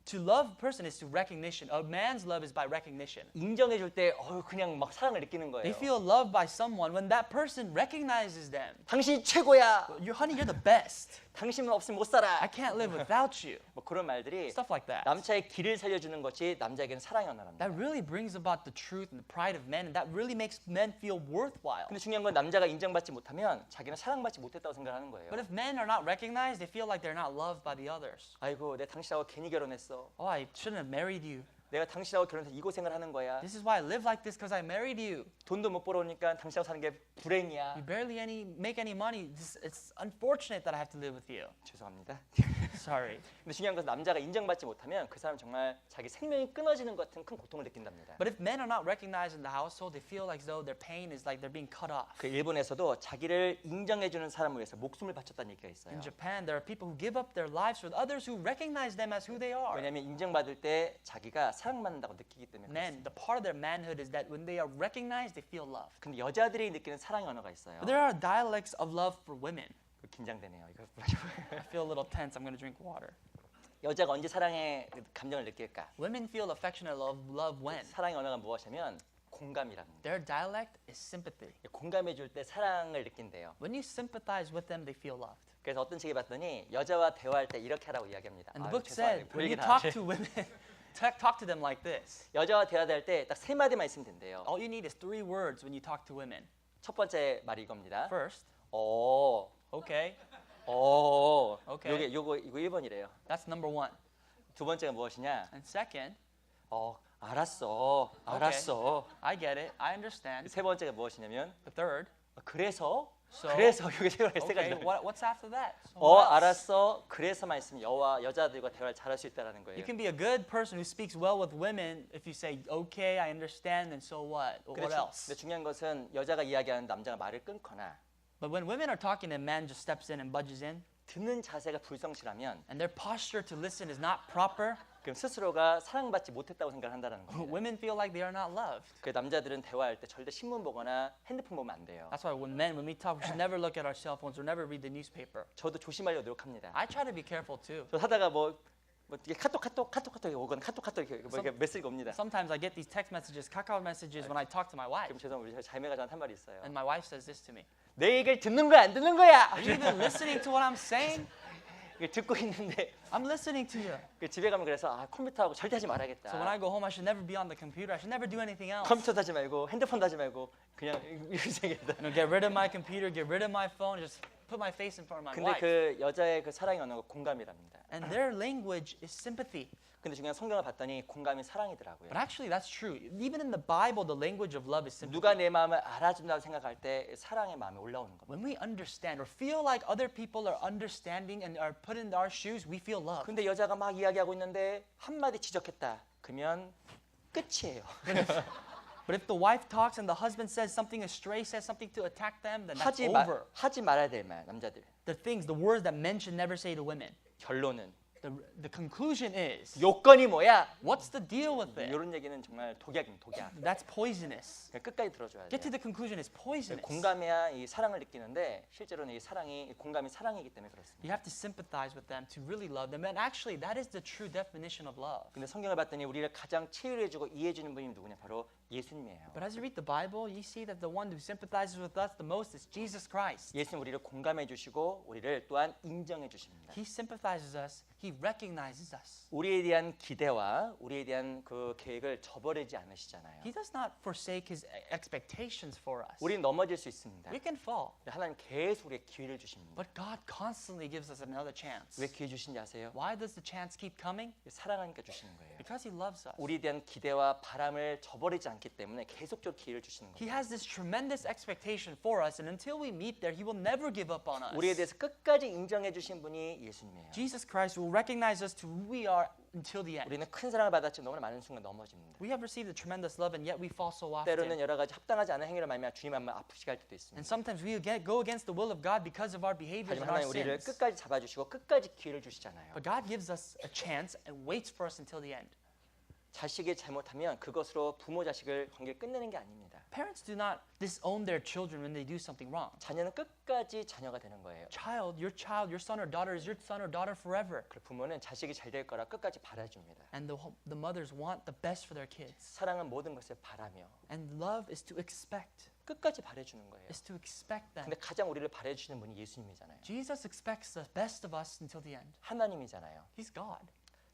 to love a person is to recognition. A man's love is by recognition. 인정해 줄 때 그냥 막 사랑을 느끼는 거예요. They feel loved by someone when that person recognizes them. 당신이 최고야. Honey, you're the best. 당신은 없으면 못 살아. I can't live without you. 뭐 그런 말들이 Stuff like that. 남자의 길을 살려주는 것이 남자에게는 사랑의 언어랍니다. That really brings about the truth and the pride of men, and that really makes men feel worthwhile. 근데 중요한 건 남자가 인정받지 못하면 자기는 사랑받지 못했다고 생각하는 거예요. But if men are not recognized, they feel like they're not loved by the others. 아이고, 내 당신하고 괜히 결혼했어. Oh, I shouldn't have married you. 내가 당신하고 결혼해서 이 고생을 하는 거야. This is why I live like this because I married you. 돈도 못 벌어오니까 당신하고 사는 게 불행이야. You barely make any money. It's unfortunate that I have to live with you. 죄송합니다. Sorry. 근데 중요한 것은 남자가 인정받지 못하면 그 사람 정말 자기 생명이 끊어지는 것 같은 큰 고통을 느낀답니다. But if men are not recognized in the household, they feel like though their pain is like they're being cut off. 그 일본에서도 자기를 인정해주는 사람을 위해서 목숨을 바쳤다는 얘기가 있어요. In Japan, there are people who give up their lives for others who recognize them as who they are. 왜냐하면 인정받을 때 자기가 사랑받는다고 느끼기 때문에 Men, 그렇습니다. the part of their manhood is that when they are recognized, they feel love. 근데 여자들이 느끼는 사랑의 언어가 있어요. But there are dialects of love for women. 긴장되네요. 이거 I feel a little tense. I'm going to drink water. 여자가 언제 사랑의 감정을 느낄까? Women feel affectionate love when? 사랑의 언어가 무엇이냐면 공감이랍니다. Their dialect is sympathy. 공감해 줄 때 사랑을 느낀대요. When you sympathize with them, they feel loved. 그래서 어떤 책에 봤더니 여자와 대화할 때 이렇게 하라고 이야기합니다. And the 아유, book 죄송해요. said 볼 when 얘기 you 다 talk 하네. to women, talk to them like this. 여자와 대화할 때 딱 세 마디만 있으면 된대요. All you need is 3 words when you talk to women. 첫 번째 말이 이겁니다. First, Okay. okay, Okay. 이거 1번이래요. that's number 1. 두 번째가 무엇이냐? And second, 알았어. I get it, I understand. 세 번째가 무엇이냐면 The third, 그래서 So? 이게 세 가지 세 okay, 가지. what's after that? So what else? 알았어. 그래서만 있으면 여자들과 대화를 잘할 수 있다라는 거예요. You can be a good person who speaks well with women if you say, okay, I understand, and so what? What else? 근데 중요한 것은 여자가 이야기하는 남자가 말을 끊거나 But when women are talking and man just steps in and budges in, 듣는 자세가 불성실하면 and their posture to listen is not proper, 그럼 스스로가 사랑받지 못했다고 생각한다는 겁니다. women feel like they are not loved. 그 남자들은 대화할 때 절대 신문 보거나 핸드폰 보면 안 돼요. That's why when we talk, we should never look at our cell phones or never read the newspaper. 저도 조심하려고 노력합니다. I try to be careful too. 저 하다가 뭐 이게 카톡 오거나 카톡 이렇게 뭐 이렇게 메시지가 옵니다. Sometimes I get these text messages, Kakao messages when I talk to my wife. 그럼 죄송합니다. 우리 자매가 저한테 한 말이 있어요. And my wife says this to me. 내 얘기를 듣는 거야 안 듣는 거야? Are you even listening to what I'm saying? 이게 듣고 있는데 I'm listening to you. 그 집에 가면 그래서 컴퓨터하고 절대 하지 말아야겠다. So when I go home, I should never be on the computer. I should never do anything else. 컴퓨터도 하지 말고 핸드폰도 하지 말고 그냥 이렇게 생각했다. Get rid of my computer, get rid of my phone, just put my face in front of my 근데 wife. 그 여자의 그 사랑의 언어가 공감이랍니다. And their language is sympathy. 근데 중요한 성경을 봤더니 공감이 사랑이더라고요. But actually, that's true. Even in the Bible, the language of love is sympathy. 누가 내 마음을 알아준다고 생각할 때 사랑의 마음이 올라오는 겁니다. When we understand or feel like other people are understanding and are put in our shoes, we feel love. 근데 여자가 막 이야기하고 있는데 한마디 지적했다. 그러면 끝이에요. But if the wife talks and the husband says something astray, says something to attack them, then that's over. 하지 말아야 될 말, 남자들. The words that men should never say to women. 결론은 The conclusion is, 요건이 뭐야? what's the deal with it? 이런 얘기는 정말 독약입니다. 독약. That's poisonous. 그냥 끝까지 들어줘야 Get to 돼요. the conclusion, it's poisonous. 공감해야 이 사랑을 느끼는데 실제로는 이 공감이 사랑이기 때문에 그렇습니다. You have to sympathize with them to really love them. And actually, that is the true definition of love. 근데 성경을 봤더니 우리를 가장 치유해주고 이해해주는 분이 누구냐? 바로 예수님이에요. But as you read the Bible, you see that the one who sympathizes with us the most is Jesus Christ. 예수님 우리를 공감해 주시고 우리를 또한 인정해 주십니다. He sympathizes us. He recognizes us. 우리에 대한 기대와 우리에 대한 그 계획을 저버리지 않으시잖아요. He does not forsake his expectations for us. 우리는 넘어질 수 있습니다. We can fall, 하나님 계속 우리에게 기회를 주십니다. but God constantly gives us another chance. 왜 기회 주신지 아세요? Why does the chance keep coming? 사랑하니까 주시는 거예요. Because he loves us. 우리에 대한 기대와 바람을 저버리지 않기 때문에 계속적으로 기회를 주시는 He 거예요. has this tremendous expectation for us, and until we meet there, he will never give up on us. 우리에 대해서 끝까지 인정해 주신 분이 예수님이에요. Jesus Christ will recognize us to who we are until the end. 우리는 큰 사랑을 받았지 너무나 많은 순간 넘어집니다. We have received a tremendous love, and yet we fall so often. 때로는 여러 가지 합당하지 않은 행위를 말미암아 주님 앞에 아프시게 할 때도 And 있습니다. sometimes we go against the will of God because of our behaviors 하지만 and our 하나님 우리를 sins. 끝까지 잡아주시고 끝까지 기회를 주시잖아요. But God gives us a chance and waits for us until the end. 자식이 잘못하면 그것으로 부모 자식을 관계를 끝내는 게 아닙니다. Parents do not disown their children when they do something wrong. 자녀는 끝까지 자녀가 되는 거예요. Your son or daughter is your son or daughter forever. 그 부모는 자식이 잘 될 거라 끝까지 바라줍니다. And the mothers want the best for their kids. 사랑은 모든 것을 바라며 And love is to expect, 끝까지 바래주는 거예요. is to expect them. 근데 가장 우리를 바래주시는 분이 예수님이잖아요. Jesus expects the best of us until the end. 하나님이잖아요. He's God.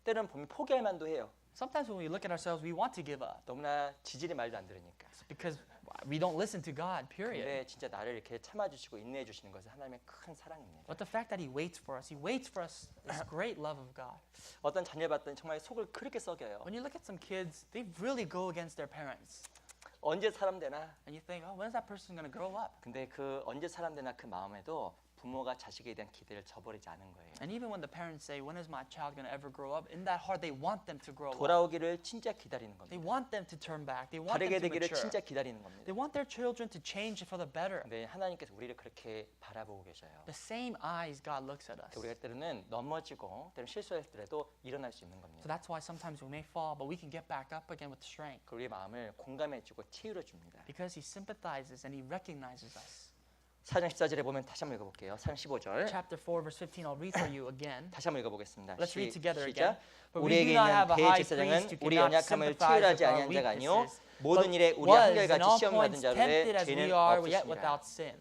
때로는 보면 포기할 만도 해요. Sometimes when we look at ourselves, we want to give up 너무나 지질이 말도 안 들으니까. because we don't listen to God, period. 근데 진짜 나를 이렇게 참아주시고 인내해 주시는 것은 하나님의 큰 사랑입니다. But the fact that He waits for us is great love of God. 어떤 자녀 봤더니 정말 속을 그렇게 썩여요. When you look at some kids, they really go against their parents. 언제 사람 되나? And you think, oh, when's that person going to grow up? 근데 그 언제 사람 되나 그 마음에도 부모가 자식에 대한 기대를 저버리지 않은 거예요. And even when the parents say, when is my child going to ever grow up? In that heart, they want them to grow up. 돌아오기를 진짜 기다리는 They 겁니다. want them to turn back. They want them 바르게 to 되기를 mature. 진짜 기다리는 겁니다. They want their children to change for the better. 근데 하나님께서 우리를 그렇게 바라보고 계셔요. The same eyes God looks at us. 우리가 때로는 넘어지고 때로는 실수했더라도 일어날 수 있는 So 겁니다. that's why sometimes we may fall, but we can get back up again with strength. 그 우리의 마음을 공감해주고 치유해 줍니다. Because He sympathizes and He recognizes us. 4장 14절에 보면 다시 한번 읽어볼게요. 4장 15절 Chapter 4, verse 15, I'll read for you again. 다시 한번 읽어보겠습니다. Let's read together 시작. again. But we 우리에게 do not 있는 have a high 대제사장은 priest who 우리 cannot 연약함을 sympathize 체휼하지 with our 아니한 자가 아니요 weaknesses, 모든 but 일에 우리와 was in 한결같이 all 시험 points 받은 자로의 tempted as we 죄는 are, yet 없으시니라. without sin.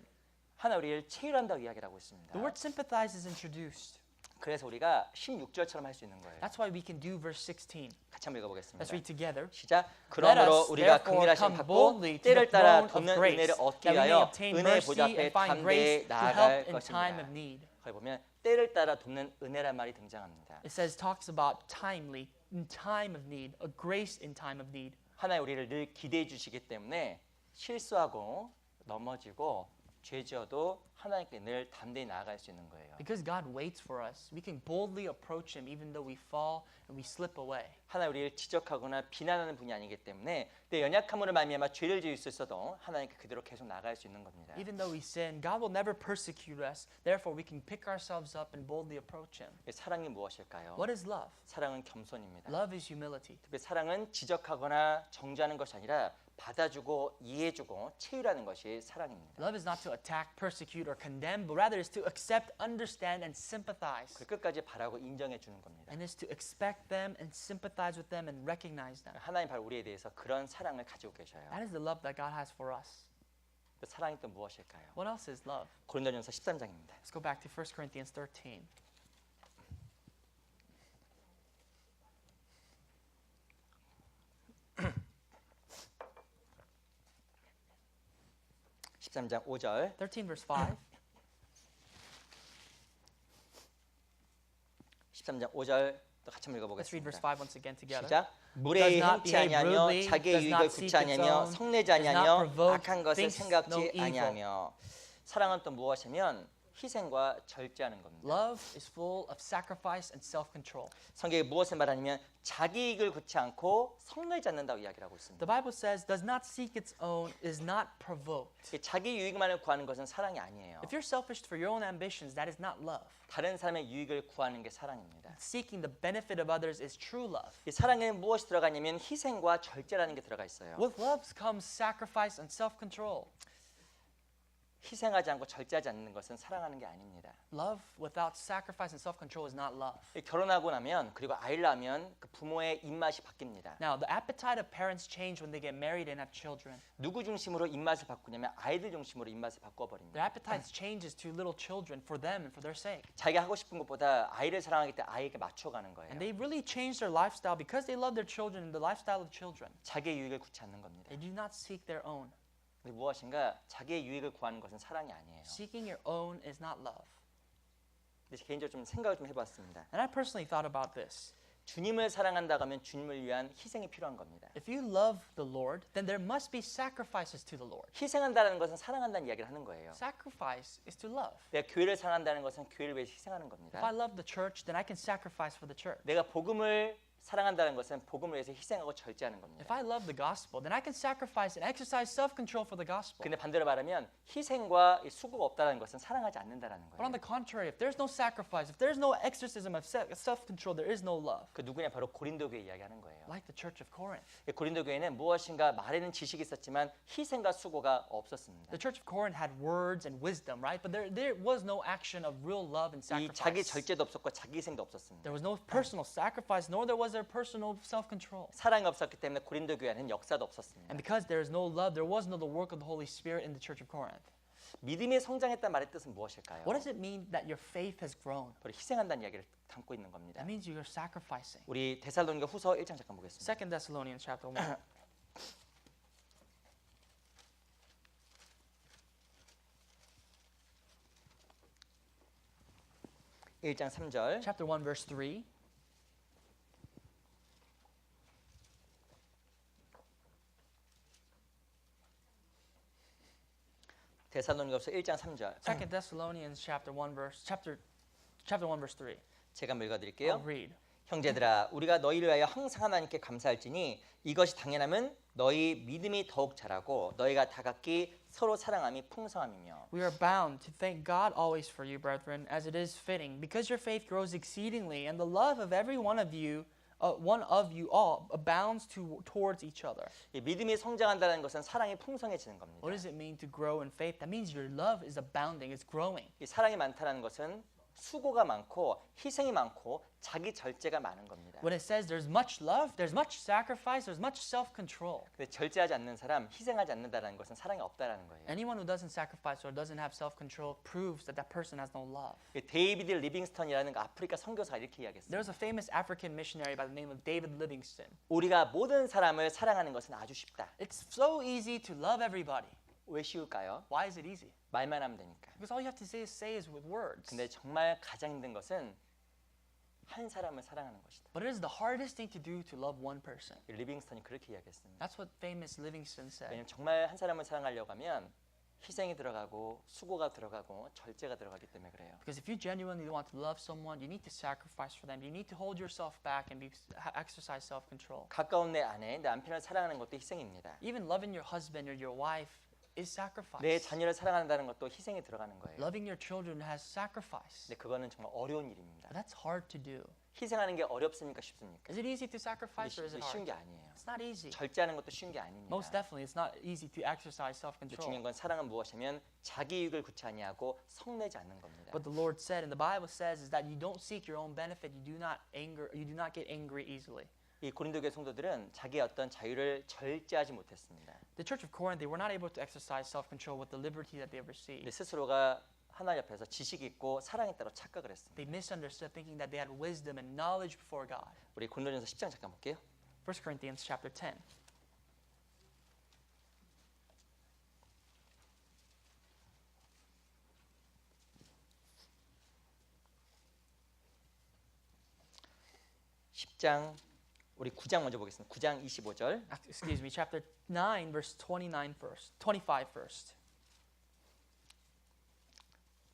하나 우리를 체휼한다고 이야기를 하고 있습니다. The word sympathize is introduced. 그래서 우리가 16절처럼 할 수 있는 거예요. That's why we can do verse 16. 같이 한번 읽어보겠습니다. Let's read together. 시작. Let 그러므로 us 우리가 therefore 긍휼하심 come 받고 boldly to 때를 the 따라 throne of 돕는 grace, 은혜를 that 얻기 we may 위하여 obtain 은혜 mercy 보좌 앞에 and find 담대히 grace to help 나아갈 in time of 것입니다. need. 거기 보면 때를 따라 돕는 은혜란 말이 등장합니다. It says, talks about timely, in time of need, a grace in time of need. 하나님 우리를 늘 기대해 주시기 때문에 실수하고 넘어지고 죄 지어도 하나님께 늘 담대히 나아갈 수 있는 거예요. Because God waits for us, we can boldly approach Him even though we fall and we slip away. 하나님 우리를 지적하거나 비난하는 분이 아니기 때문에 내 연약함으로 말미암아 죄를 지을 수 있어도 하나님께 그대로 계속 나아갈 수 있는 겁니다. Even though we sin, God will never persecute us. Therefore, we can pick ourselves up and boldly approach Him. 사랑이 무엇일까요? What is love? 사랑은 겸손입니다. Love is humility. 특히 사랑은 지적하거나 정죄하는 것이 아니라 받아주고 이해해주고 체휼하는 것이 사랑입니다. Love is not to attack, persecute, or condemn, but rather is to accept, understand, and sympathize. 그 끝까지 바라고 인정해 주는 겁니다. And is to expect them and sympathize with them and recognize them. 하나님 바로 우리에 대해서 그런 사랑을 가지고 계셔요. That is the love that God has for us. 그 사랑이 또 무엇일까요? What else is love? 고린도전서 13장입니다. Let's go back to 1 Corinthians 13. 장 5절 13 verse 5. 13장 5절 또 같이 한번 Let's read verse 읽어보겠습니다. 5 once again together. 시작. 물에 Does not 행치 behave 아니하며 rudely, 자기의 does 유익을 not seek 굽지 its 아니하며 own, 성내지 does not 아니하며 provoke, 악한 것을 thinks 생각지 no evil. 아니하며 사랑은 또 무엇이면 희생과 절제하는 겁니다. Love is full of sacrifice and self-control. 성경이 무엇을 말하냐면 자기 이익을 굽지 않고 성내지 않는다고 이야기를 하고 있습니다. The Bible says, does not seek its own, is not provoked. 자기 유익만을 구하는 것은 사랑이 아니에요. If you're selfish for your own ambitions, that is not love. 다른 사람의 유익을 구하는 게 사랑입니다. Seeking the benefit of others is true love. 이 사랑에는 무엇이 들어가냐면 희생과 절제라는 게 들어가 있어요. With love comes sacrifice and self-control. 희생하지 않고 절제하지 않는 것은 사랑하는 게 아닙니다. Love without sacrifice and self-control is not love. 결혼하고 나면 그리고 아이를 낳으면 그 부모의 입맛이 바뀝니다. Now, the appetite of parents change when they get married and have children. 누구 중심으로 입맛을 바꾸냐면 아이들 중심으로 입맛을 Their 바꿔버립니다. appetite changes to little children for them and for their sake. 자기가 하고 싶은 것보다 아이를 사랑하기 때문에 아이에게 맞춰가는 거예요. And they really change their lifestyle because they love their children and the lifestyle of children. 자기의 유익을 구치 않는 겁니다. They do not seek their own. 무엇인가 자기의 유익을 구하는 것은 사랑이 아니에요. Seeking your own is not love. 근데 개인적으로 좀 생각을 좀 해봤습니다. And I personally thought about this. 주님을 사랑한다고 하면 주님을 위한 희생이 필요한 겁니다. If you love the Lord, then there must be sacrifices to the Lord. 희생한다는 것은 사랑한다는 이야기를 하는 거예요. Sacrifice is to love. 내가 교회를 사랑한다는 것은 교회를 위해서 희생하는 겁니다. If I love the church, then I can sacrifice for the church. 내가 복음을 사랑한다는 것은 복음을 위해서 희생하고 절제하는 겁니다. If I love the gospel, then I can sacrifice and exercise self-control for the gospel. 근데 반대로 말하면 희생과 이 수고가 없다는 것은 사랑하지 않는다라는 But on 거예요. the contrary, if there's no sacrifice, if there's no exorcism of self-control, there is no love. 그 누구냐 바로 고린도 교회 이야기하는 거예요. Like the church of Corinth. 고린도 교회는 무엇인가 말에는 지식이 있었지만 희생과 수고가 없었습니다. The church of Corinth had words and wisdom, right? But there was no action of real love and 이 자기 sacrifice. 절제도 없었고 자기 희생도 없었습니다. There was no personal sacrifice, nor there was their personal self-control. 사랑이 없었기 때문에 고린도 교회는 역사도 없었습니다. And because there is no love, there was no the work of the Holy Spirit in the church of Corinth. 믿음이 성장했다는 말의 뜻은 무엇일까요? What does it mean that your faith has grown? 바로 희생한다는 이야기를 담고 있는 겁니다. That means you're sacrificing. 우리 데살로니가 후서 1장 잠깐 보겠습니다. 2 Thessalonians chapter 1. 1장 3절. Chapter 1 verse 3. 데살로니가후서 1장 3절. 2 Thessalonians chapter 1 verse 3. 제가 한번 읽어 I'll 드릴게요. read. 형제들아 우리가 너희를 위하여 항상 하나님께 감사할지니 이것이 당연함은 너희 믿음이 더욱 자라고 너희가 다 각기 서로 사랑함이 풍성함이며. We are bound to thank God always for you, brethren, as it is fitting, because your faith grows exceedingly, and the love of every one of you all abounds towards each other. 이 믿음이 성장한다는 것은 사랑이 풍성해지는 겁니다. What does it mean to grow in faith? That means your love is abounding, it's growing. 이 사랑이 많다는 것은 수고가 많고 희생이 많고 자기 절제가 많은 겁니다. When it says there's much love, there's much sacrifice, there's much self-control. 근데 절제하지 않는 사람, 희생하지 않는다는 것은 사랑이 없다라는 거예요. Anyone who doesn't sacrifice or doesn't have self-control proves that that person has no love. 이 데이비드 리빙스턴이라는 그 아프리카 선교사가 이렇게 이야기했어요. There's a famous African missionary by the name of David Livingstone. 우리가 모든 사람을 사랑하는 것은 아주 쉽다. It's so easy to love everybody. 왜 쉬울까요? Why is it easy? 말만 하면 되니까. Because all you have to say is with words. 근데 정말 가장 힘든 것은 한 사람을 사랑하는 것이다. But it is the hardest thing to do to love one person. 리빙스턴이 그렇게 이야기했습니다. That's what famous Livingstone said. 왜냐면 정말 한 사람을 사랑하려고 하면 희생이 들어가고 수고가 들어가고 절제가 들어가기 때문에 그래요. Because if you genuinely want to love someone, you need to sacrifice for them. You need to hold yourself back and exercise self-control. 가까운 내 아내, 내 남편을 사랑하는 것도 희생입니다. Even loving your husband or your wife is sacrifice. 내 자녀를 사랑한다는 것도 희생이 들어가는 거예요. Loving your children has sacrifice. 근데 그거는 정말 어려운 일입니다. But that's hard to do. 희생하는 게 어렵습니까 쉽습니까? Is it easy to sacrifice or is it 쉬운 hard? 게 아니에요. It's not easy. 절제하는 것도 쉬운 게 아닙니다. Most definitely, it's not easy to exercise 근데 self-control. 중요한 건 사랑은 무엇이냐면 자기 유익을 구치 아니하고 성내지 않는 겁니다. But the Lord said, and the Bible says, is that you don't seek your own benefit. You do not get angry easily. 이 고린도교회 성도들은 자기의 어떤 자유를 절제하지 못했습니다. The church of Corinth, they were not able to exercise self-control with the liberty that they 근데 received. 스스로가 하나님 앞에서 지식이 있고 사랑에 따라 착각을 했습니다. They misunderstood, thinking that they had wisdom and knowledge before God. 우리 고린도전서 10장 잠깐 볼게요. 1 Corinthians chapter 10. 우리 9장 먼저 보겠습니다. 9장 25절. Excuse me, chapter 9, verse 29 first. 25 first.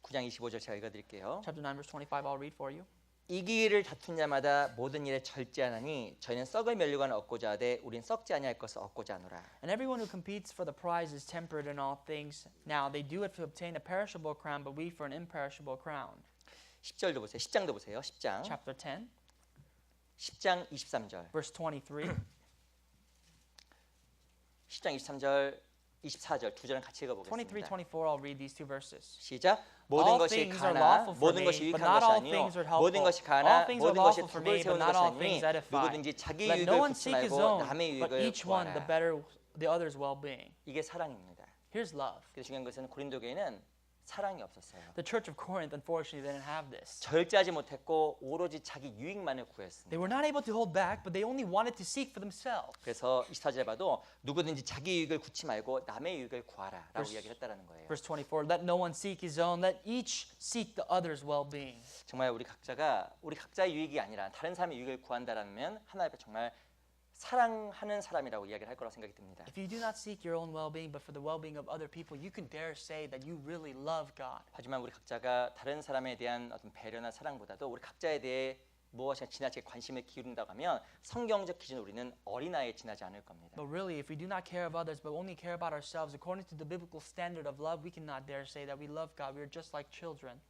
9장 25절 제가 읽어드릴게요. Chapter 9, verse 25, I'll read for you. 이기를 다툰 자마다 모든 일에 절제하나니 저희는 썩을 면류관을 얻고자 하되 우린 썩지 아니할 것을 얻고자 하노라. And everyone who competes for the prize is temperate in all things. Now they do it to obtain a perishable crown, but we for an imperishable crown. 10절도 보세요. 10장도 보세요. 10장. Chapter 10, 10장 23절. verse 23. 10장 23절 24절 두 절은 같이 23, 읽어보겠습니다. 24, I'll read these two verses. 시작. 모든 All 것이 things are 가나 lawful for 모든 것이 me, but 유익한 not 것이 all 아니요 things are 모든 helpful. 것이 가나 All things are 모든 것이 lawful for 덕을 me, but 세우는 not 것이 all 아니니 things edify. 누구든지 자기 Let 유익을 no one 굽지 seek his 말고 own, 남의 but 유익을 each one the 구하라. the other's well-being. 이게 사랑입니다. Here's love. 그래서 중요한 것은 고린도 교회는 사랑이 없었어요. The Church of Corinth, unfortunately, didn't have this. 절제하지 못했고 오로지 자기 유익만을 They 구했습니다. were not able to hold back, but they only wanted to seek for themselves. 그래서 24절에 봐도 누구든지 자기 유익을 굳지 말고 남의 유익을 구하라라고 Verse- 이야기를 했다라는 거예요. Verse 24, let no one seek his own, let each seek the other's well-being. 정말 우리 각자의 유익이 아니라 다른 사람의 유익을 구한다라면 하나님 앞에 정말 사랑하는 사람이라고 이야기를 할 거라고 생각이 듭니다. If you do not seek your own well-being, but for the well-being of other people, you can dare say that you really love God. 하지만 우리 각자가 다른 사람에 대한 어떤 배려나 사랑보다도 우리 각자에 대해 무엇이나 지나치게 관심을 기울인다고 하면 성경적 기준으로 우리는 어린아이에 지나지 않을 겁니다. But really, if we do not care of others, but only care about ourselves, according to the biblical standard of love, we cannot dare say that we love God. We are just like children.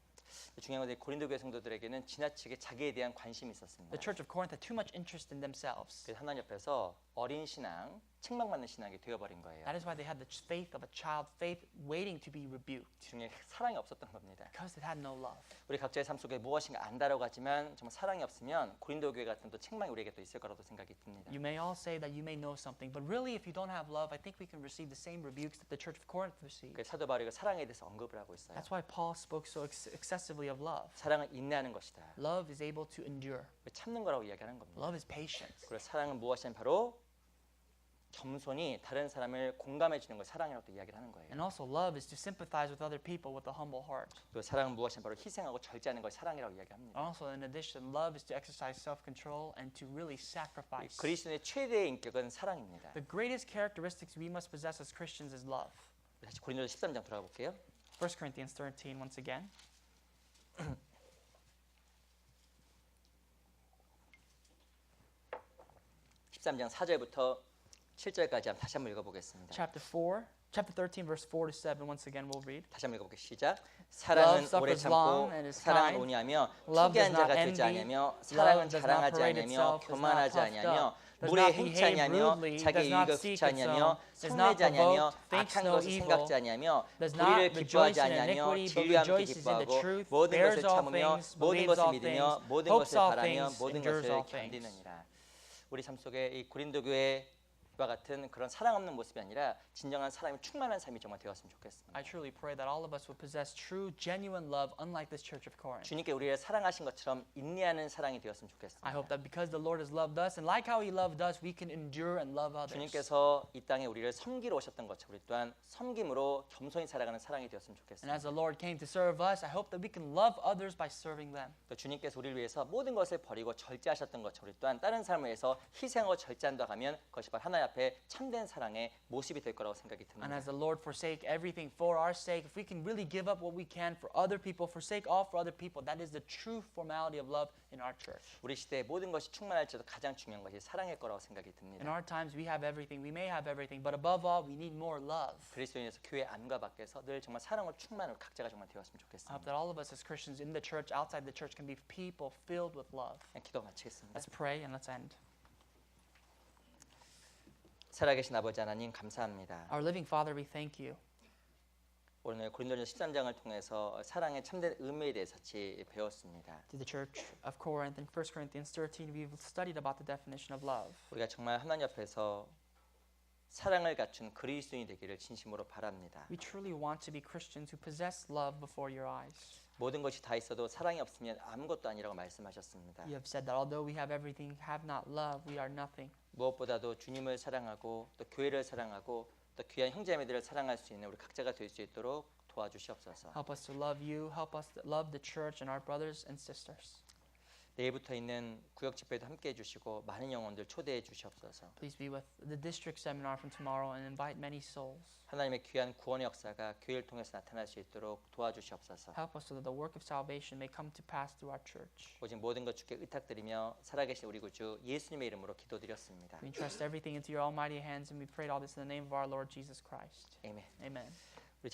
중요한 것은 고린도 교회 성도들에게는 지나치게 자기에 대한 관심이 있었습니다. The Church of Corinth had too much interest in themselves. 그래서 하나님 옆에서 어린 신앙, 책망받는 신앙이 되어버린 거예요. That is why they had the faith of a child, faith waiting to be rebuked, 중에 사랑이 없었던 겁니다. because they had no love. 우리 각자의 삶 속에 무엇인가 안다라고 하지만 정말 사랑이 없으면 고린도 교회 같은 또 책망이 우리에게 또 있을 거라고 생각이 듭니다. You may all say that you may know something, but really, if you don't have love, I think we can receive the same rebukes that the Church of Corinth received. 그 사도 바울이 사랑에 대해서 언급을 하고 있어요. That's why Paul spoke so excessively of love. 사랑은 인내하는 것이다. Love is able to endure. 참는 거라고 이야기하는 겁니다. Love is patience. 그래서 사랑은 무엇이냐면 바로 겸손히 다른 사람을 공감해 주는 걸 사랑이라고 또 이야기를 하는 거예요. And also, love is to sympathize with other people with a humble heart. 또 사랑은 무엇이냐면 바로 희생하고 절제하는 걸 사랑이라고 이야기합니다. Also, in addition, love is to exercise self-control and to really sacrifice. 그리스도의 최대의 인격은 사랑입니다. The greatest characteristics we must possess as Christians is love. 다시 고린도서 13장 돌아가 볼게요. 1 Corinthians 13, once again. 13장 4절부터 7절까지 다시 한번 읽어보겠습니다. Chapter 13, verse 4 to 7. Once again, we'll read. 다시 한번 읽어볼게요. 시작. 사랑은 Love 오래 suffers long 참고 and is 사랑은 kind. 온유하며 Love 투기한 does not 자가 되지 envy. 아니하며 사랑은 Love does not 자랑하지 parade 아니하며 itself, does not 교만하지 puffed 아니하며 up, does 물에 not 행치 behave 아니하며 rudely, 자기 does not 이익을 seek 굽지 its 아니하며 own, is not 성내지 아니하며 provoked, thinks 악한 no 것을 evil, 생각지 아니하며 does 불의를 not 기뻐하지 rejoice in 아니하며 iniquity, but 진리와 함께 rejoices in the 기뻐하고 truth, 모든 bears 것을 all 참으며 things, 모든 believes 것을 all 믿으며 things, 모든 hopes 것을 all 바라며 things, 모든 endures 것을 all things. 견디느니라. 우리 삶 속에 이 고린도 교회와 같은 그런 사랑 없는 모습이 아니라 진정한 사랑이 충만한 삶이 정말 되었으면 좋겠습니다. I truly pray that all of us would possess true, genuine love, unlike this Church of Corinth. 주님께 우리를 사랑하신 것처럼 인내하는 사랑이 되었으면 좋겠습니다. I hope that because the Lord has loved us, and like how He loved us, we can endure and love others. 주님께서 이 땅에 우리를 섬기러 오셨던 것처럼 우리 또한 섬김으로 겸손히 살아가는 사랑이 되었으면 And 좋겠습니다. as the Lord came to serve us, I hope that we can love others by serving them. 또 주님께서 우리를 위해서 모든 것을 버리고 절제하셨던 것처럼 우리 또한 다른 사람을 위해서 희생하고 절제한다 하면 그것이 바로 하나님 앞에 참된 사랑의 모습이 될 거라고 생각이 And 듭니다. as the Lord forsake everything for our sake, if we can really give up what we can for other people, forsake all for other people, that is the true formality of love in our church. 우리 시대에 모든 것이 충만할지라도 가장 중요한 것이 사랑일 거라고 생각이 In 듭니다. our times, we have everything, we may have everything, but above all, we need more love. 그리스도인에서 교회 안과 밖에서 늘 정말 사랑을 충만으로 각자가 정말 되었으면 I hope 좋겠습니다. that all of us as Christians in the church, outside the church, can be people filled with love. 그냥 기도 마치겠습니다. Let's pray and let's end. 살아계신 아버지 하나님 감사합니다. Our living Father, we thank you. 오늘 고린도전 13장을 통해서 사랑의 참된 의미에 대해서 같이 배웠습니다. To the church of Corinth in 1 Corinthians 13, we've studied about the definition of love. 우리가 정말 하나님 앞에서 사랑을 갖춘 그리스도인이 되기를 진심으로 바랍니다. We truly want to be Christians who possess love before your eyes. 모든 것이 다 있어도 사랑이 없으면 아무것도 아니라고 말씀하셨습니다. You have said that although we have everything, have not love, we are nothing. 무엇보다도 주님을 사랑하고 또 교회를 사랑하고 또 귀한 형제자매들을 사랑할 수 있는 우리 각자가 될 수 있도록 도와주시옵소서. Help us to love you. Help us to love the church and our brothers and sisters. 내일부터 있는 구역 집회도 함께 해주시고 많은 영혼들 초대해 주시옵소서. Please be with the district seminar from tomorrow and invite many souls. 하나님의 귀한 구원의 역사가 교회를 통해서 나타날 수 있도록 도와주시옵소서. Help us so that the work of salvation may come to pass through our church. 오직 모든 것 주께 의탁드리며 살아계신 우리 구주 예수님의 이름으로 기도드렸습니다. We entrust everything into your almighty hands and we pray all this in the name of our Lord Jesus Christ. 아멘. Amen.